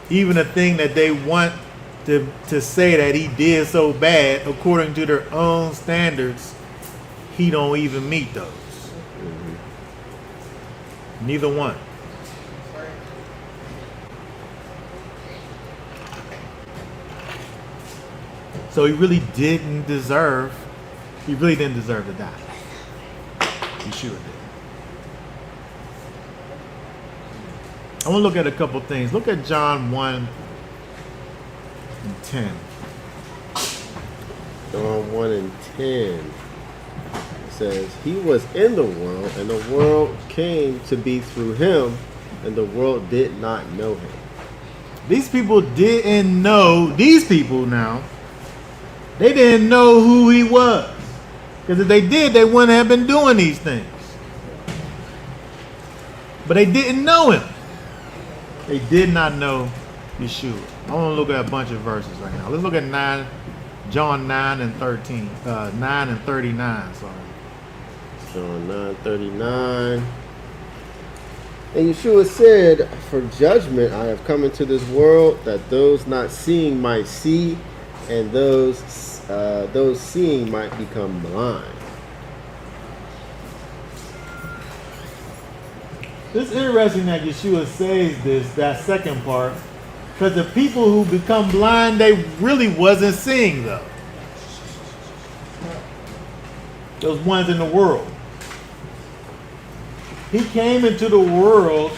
Even a thing that they want to say that he did so bad, according to their own standards, he don't even meet those. Mm-hmm. Neither one. So he really didn't deserve to die. Yeshua did. I want to look at a couple things. Look at John 1:10. John 1:10. It says, he was in the world, and the world came to be through him, and the world did not know him. These people didn't know, they didn't know who he was. Because if they did, they wouldn't have been doing these things. But they didn't know him. They did not know Yeshua. I want to look at a bunch of verses right now. Let's look at John 9:39. Sorry. John 9:39. And Yeshua said, for judgment I have come into this world, that those not seeing might see, and those seeing might become blind. It's interesting that Yeshua says that second part, because the people who become blind, they really wasn't seeing though. Those ones in the world. He came into the world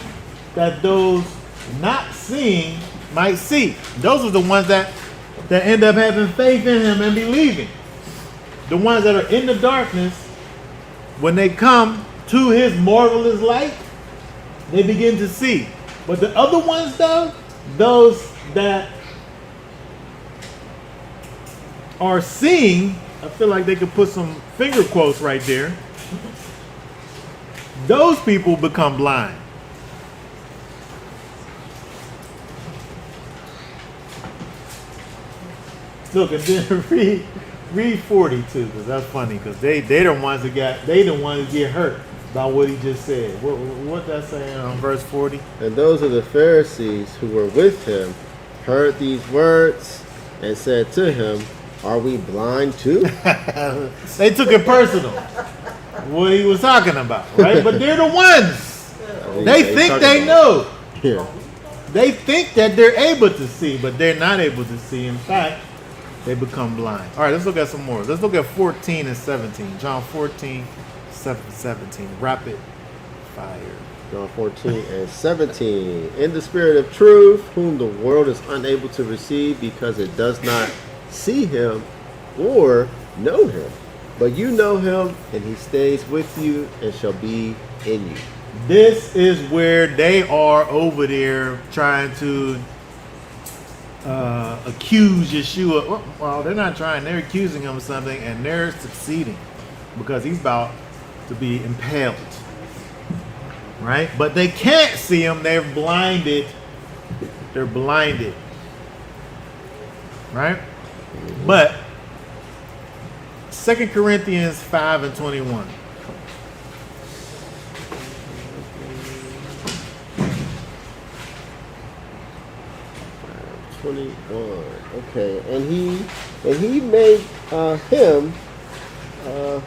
that those not seeing might see. Those are the ones that end up having faith in him and believing. The ones that are in the darkness, when they come to his marvelous light, they begin to see. But the other ones though, those that are seeing, I feel like they could put some finger quotes right there. Those people become blind. Look, and then read 42, because that's funny, because they the ones that get hurt by what he just said. What that saying on verse 40? And those of the Pharisees who were with him heard these words and said to him, "Are we blind too?" They took it personal, what he was talking about, right? But they're the ones. They think they know. Yeah. They think that they're able to see, but they're not able to see. In fact, they become blind. All right, let's look at some more. Let's look at 14 and 17. John 14, 17. Rapid fire. John 14 and 17. In the spirit of truth, whom the world is unable to receive because it does not see him or know him. But you know him, and he stays with you and shall be in you. This is where they are over there trying to accuse Yeshua. Well, they're not trying. They're accusing him of something, and they're succeeding because he's about to be impaled. Right? But they can't see him. They're blinded. They're blinded. Right? But 2 Corinthians 5 and 21. Okay, and he made him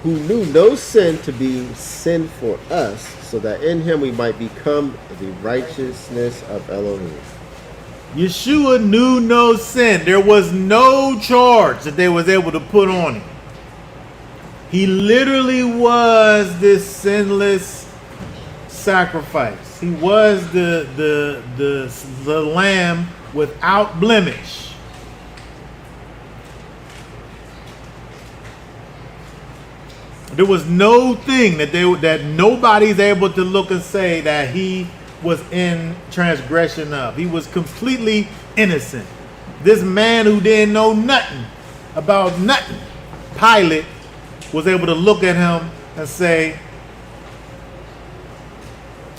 who knew no sin to be sin for us, so that in him we might become the righteousness of Elohim. Yeshua knew no sin. There was no charge that they was able to put on him. He literally was this sinless sacrifice. He was the lamb without blemish. There was no thing that nobody's able to look and say that he was in transgression of. He was completely innocent. This man who didn't know nothing about nothing, Pilate, was able to look at him and say,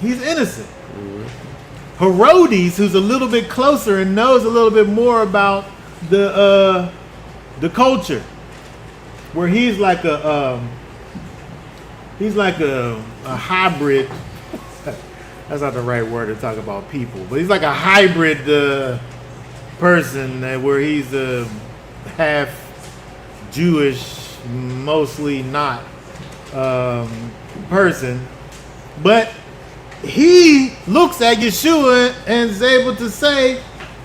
he's innocent. Herodes, who's a little bit closer and knows a little bit more about the culture, where he's like a hybrid. That's not the right word to talk about people, but he's like a hybrid person where he's a half Jewish, mostly not person, but he looks at Yeshua and is able to say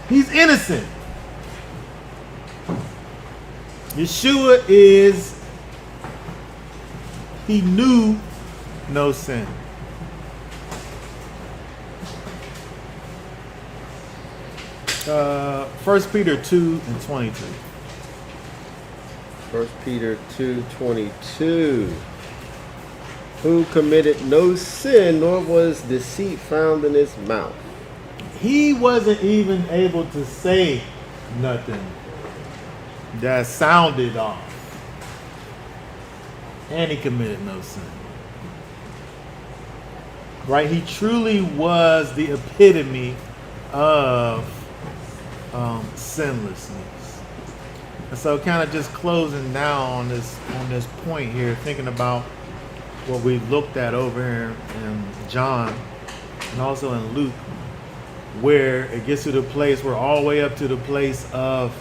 he's innocent. Yeshua he knew no sin. First Peter 2 and 22. 1 Peter 2:22. Who committed no sin, nor was deceit found in his mouth. He wasn't even able to say nothing that sounded off. And he committed no sin. Right? He truly was the epitome of sinlessness. And so kind of just closing down on this point here, thinking about what we looked at over here in John and also in Luke, where it gets to the place where all the way up to the place of,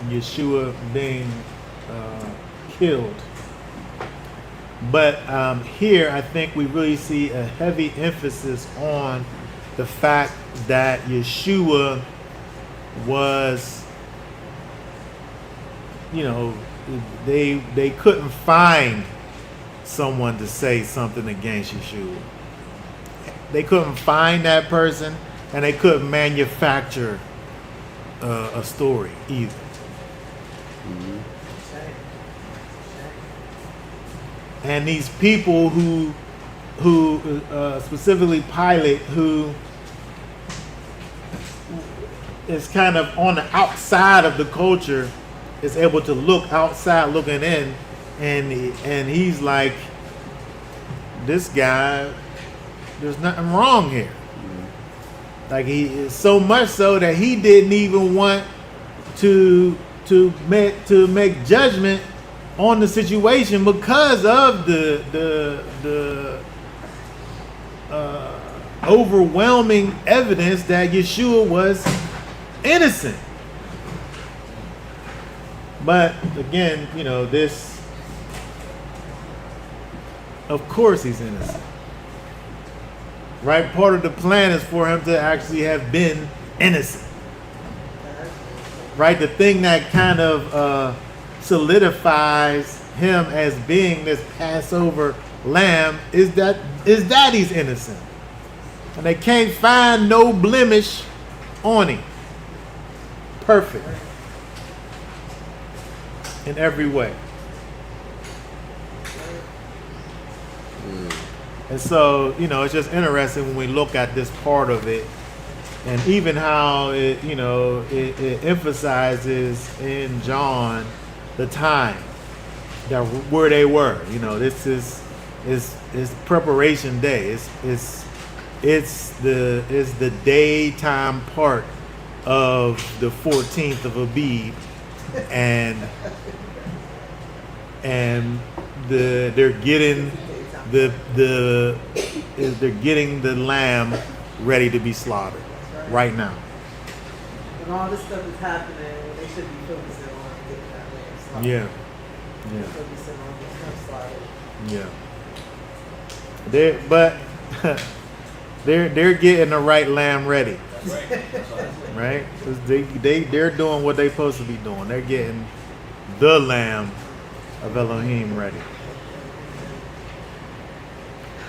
Yeshua being killed. But here I think we really see a heavy emphasis on the fact that Yeshua was, they couldn't find someone to say something against Yeshua. They couldn't find that person, and they couldn't manufacture a story either. Mm-hmm. And these people who specifically Pilate, who is kind of on the outside of the culture, is able to look outside looking in, and he's like, this guy, there's nothing wrong here. Like he, so much so that he didn't even want to make judgment on the situation because of the overwhelming evidence that Yeshua was innocent. But again, you know, this, of course he's innocent. Right? Part of the plan is for him to actually have been innocent. Right? The thing that kind of solidifies him as being this Passover lamb is that he's innocent. And they can't find no blemish on him. Perfect. In every way. And so, you know, it's just interesting when we look at this part of it, and even how it, you know, it emphasizes in John the time that where they were. You know, this is preparation day. It's the daytime part of the 14th of Abib, and they're getting they're getting the lamb ready to be slaughtered right now. And all this stuff is happening when they should be focusing on getting that lamb slaughtered. Yeah. They're focusing on getting him slaughtered. Yeah. They're getting the right lamb ready. That's right. That's what I said. Right? 'Cause they're doing what they're supposed to be doing. They're getting the lamb of Elohim ready.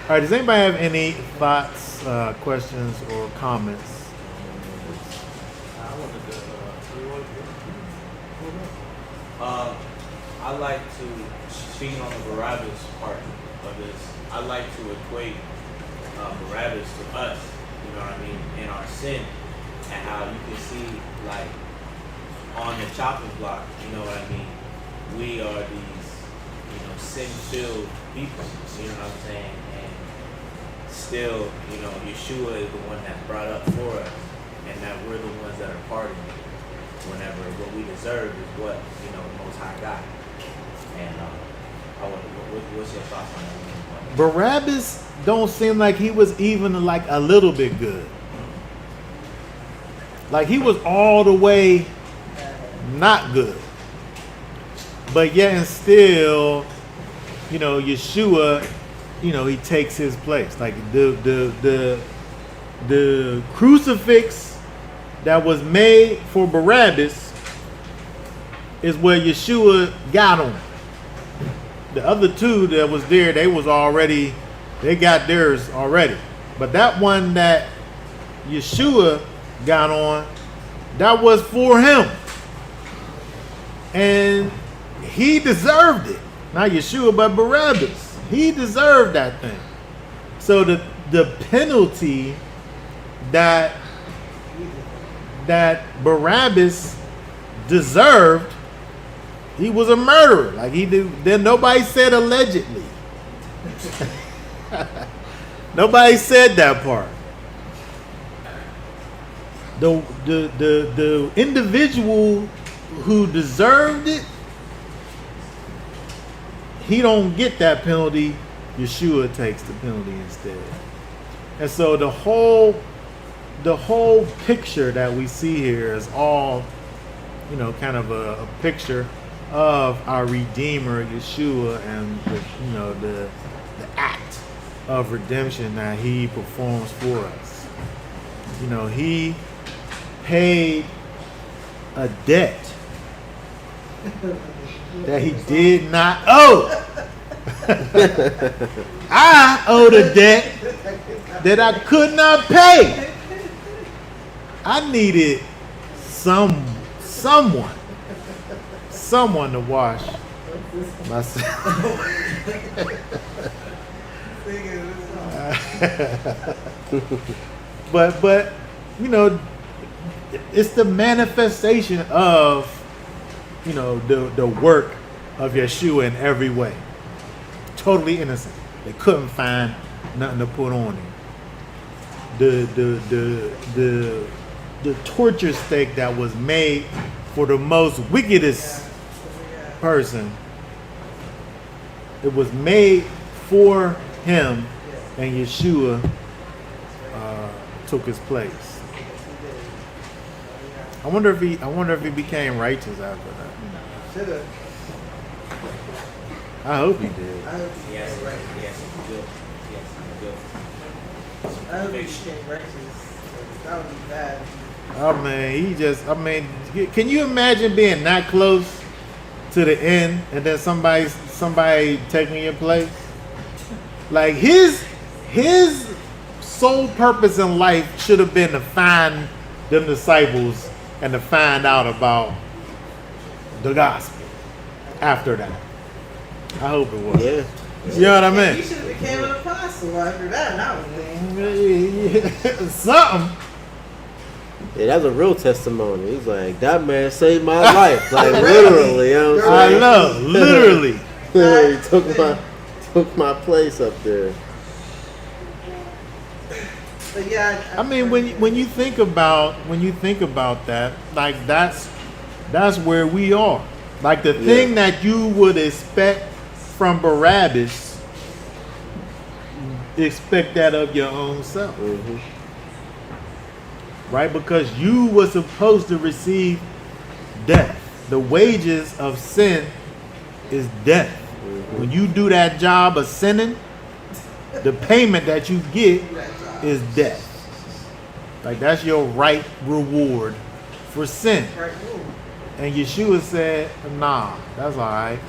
All right, does anybody have any thoughts, questions, or comments? I wanted to, I like to, speaking on the Barabbas part of this, I like to equate Barabbas to us, you know what I mean, in our sin, and how you can see, like, on the chopping block, you know what I mean, we are these, you know, sin-filled people, you know what I'm saying, and still, you know, Yeshua is the one that's brought up for us, and that we're the ones that are pardoned whenever what we deserve is what, you know, the Most High got. And what's your thoughts on that? Barabbas don't seem like he was even like a little bit good. Like he was all the way not good. But yet and still, you know, Yeshua, you know, he takes his place. Like the crucifix that was made for Barabbas is where Yeshua got on. The other two that was there, they got theirs already. But that one that Yeshua got on, that was for him. And he deserved it. Not Yeshua, but Barabbas. He deserved that thing. So the penalty that Barabbas deserved, he was a murderer. Like he did. Then nobody said allegedly. Nobody said that part. The individual who deserved it, he don't get that penalty. Yeshua takes the penalty instead. And so the whole picture that we see here is all, you know, kind of a picture of our Redeemer Yeshua and the act of redemption that he performs for us. You know, he paid a debt that he did not owe. I owed a debt that I could not pay. I needed someone to wash myself. but you know, it's the manifestation of the work of Yeshua in every way. Totally innocent. They couldn't find nothing to put on him. The torture stake that was made for the most wickedest person, it was made for him, and Yeshua took his place. I wonder if he became righteous after that. Should have. I hope he did. I hope he Yes, became right. righteous. Yes, good. Yes, good. I hope he became righteous. That would be bad. Oh man, can you imagine being that close to the end and then somebody taking your place? Like his sole purpose in life should have been to find them disciples and to find out about the gospel after that. I hope it was. Yeah. You know what I He mean? should have became an apostle after that. I would think. Something. Yeah, that's a real testimony. He's like, that man saved my life. Like literally, you know what I I'm saying? know, literally. He took my place up there. But yeah, I mean, when you think about that, like that's where we are. Like the thing that you would expect from Barabbas, expect that of your own self, Hmm. right? Because you were supposed to receive death. The wages of sin is death. When you do that job of sinning, the payment that you get is death. Like that's your right reward for sin. right move. And Yeshua said, nah, that's all right.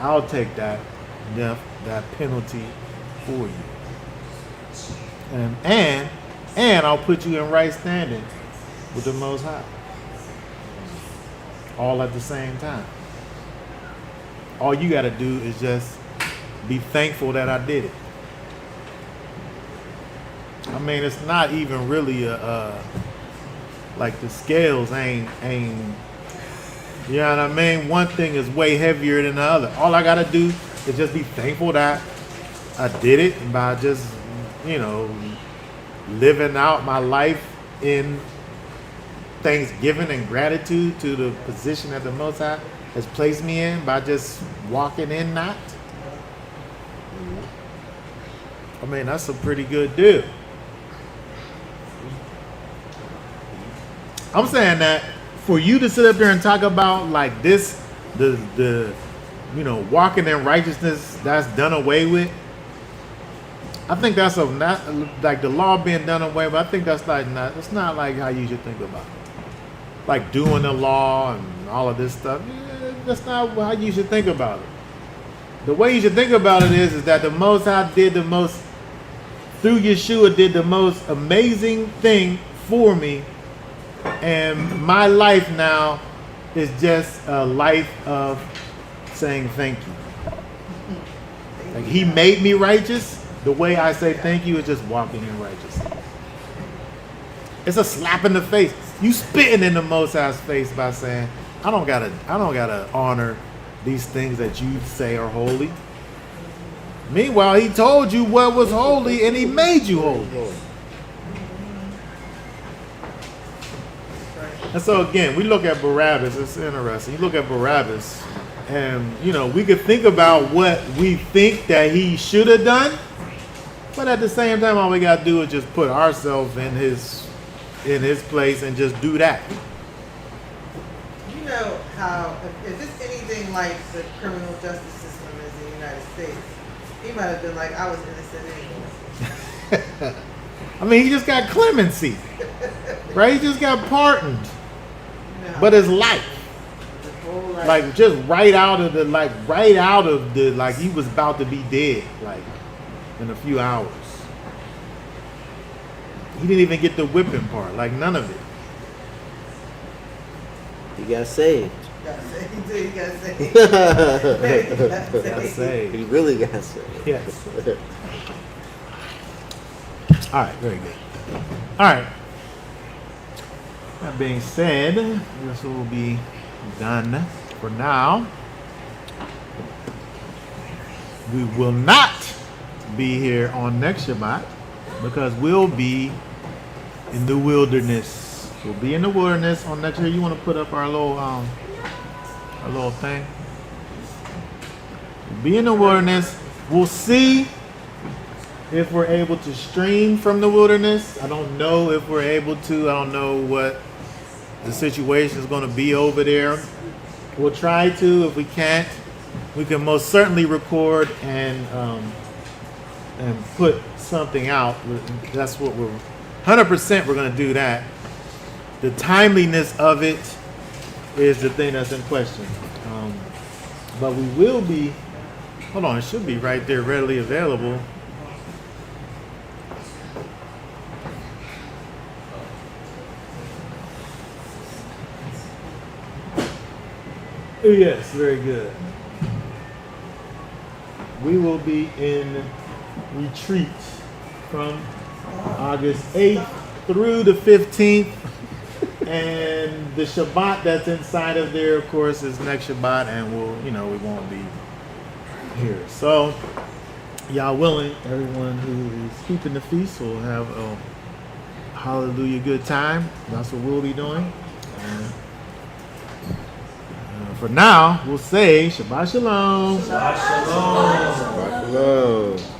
I'll take that death, that penalty for you. And I'll put you in right standing with the Most High. All at the same time. All you got to do is just be thankful that I did it. I mean, it's not even really like the scales ain't, you know what I mean? One thing is way heavier than the other. All I gotta do is just be thankful that I did it by just, living out my life in thanksgiving and gratitude to the position that the Most High has placed me in by just walking in that. I mean, that's a pretty good deal. I'm saying that for you to sit up there and talk about like this, the walking in righteousness that's done away with. I think that's not like the law being done away with. I think that's it's not like how you should think about it. Like doing the law and all of this stuff. Yeah, that's not how you should think about it. The way you should think about it is that the Most High through Yeshua did the most amazing thing for me. And my life now is just a life of saying thank you. Like he made me righteous. The way I say thank you is just walking in righteousness. It's a slap in the face. You spitting in the Most High's face by saying, I don't gotta honor these things that you say are holy. Meanwhile, he told you what was holy and he made you holy. And so again, we look at Barabbas. It's interesting. You look at Barabbas, and we could think about what we think that he should have done, but at the same time, all we gotta do is just put ourselves in his place and just do that. You know how if it's anything like the criminal justice system is in the United States, he might have been like, I was innocent anyway. I mean, he just got clemency, right? He just got pardoned. You know, But his life, the whole, like just right out of the he was about to be dead, like in a few hours. He didn't even get the whipping part, like none of it. He got saved. he got saved. Got saved. He really got saved. Yes. All right, very good. All right. That being said, this will be done for now, we will not be here on next Shabbat because we'll be in the wilderness. We'll be in the wilderness on next year. You want to put up our little thing? We'll be in the wilderness. We'll see if we're able to stream from the wilderness. I don't know if we're able to. I don't know what the situation is going to be over there. We'll try to. If we can't, we can most certainly record and put something out. That's what we're 100%. We're going to do that. The timeliness of it is the thing that's in question. But we will be. Hold on, it should be right there, readily available. Yes, very good. We will be in retreat from August 8th through the 15th. And the Shabbat that's inside of there, of course, is next Shabbat, and we won't be here. So, y'all willing, everyone who is keeping the feast will have a hallelujah good time. That's what we'll be doing. And, for now, we'll say Shabbat Shalom. Shabbat shalom. Shabbat shalom.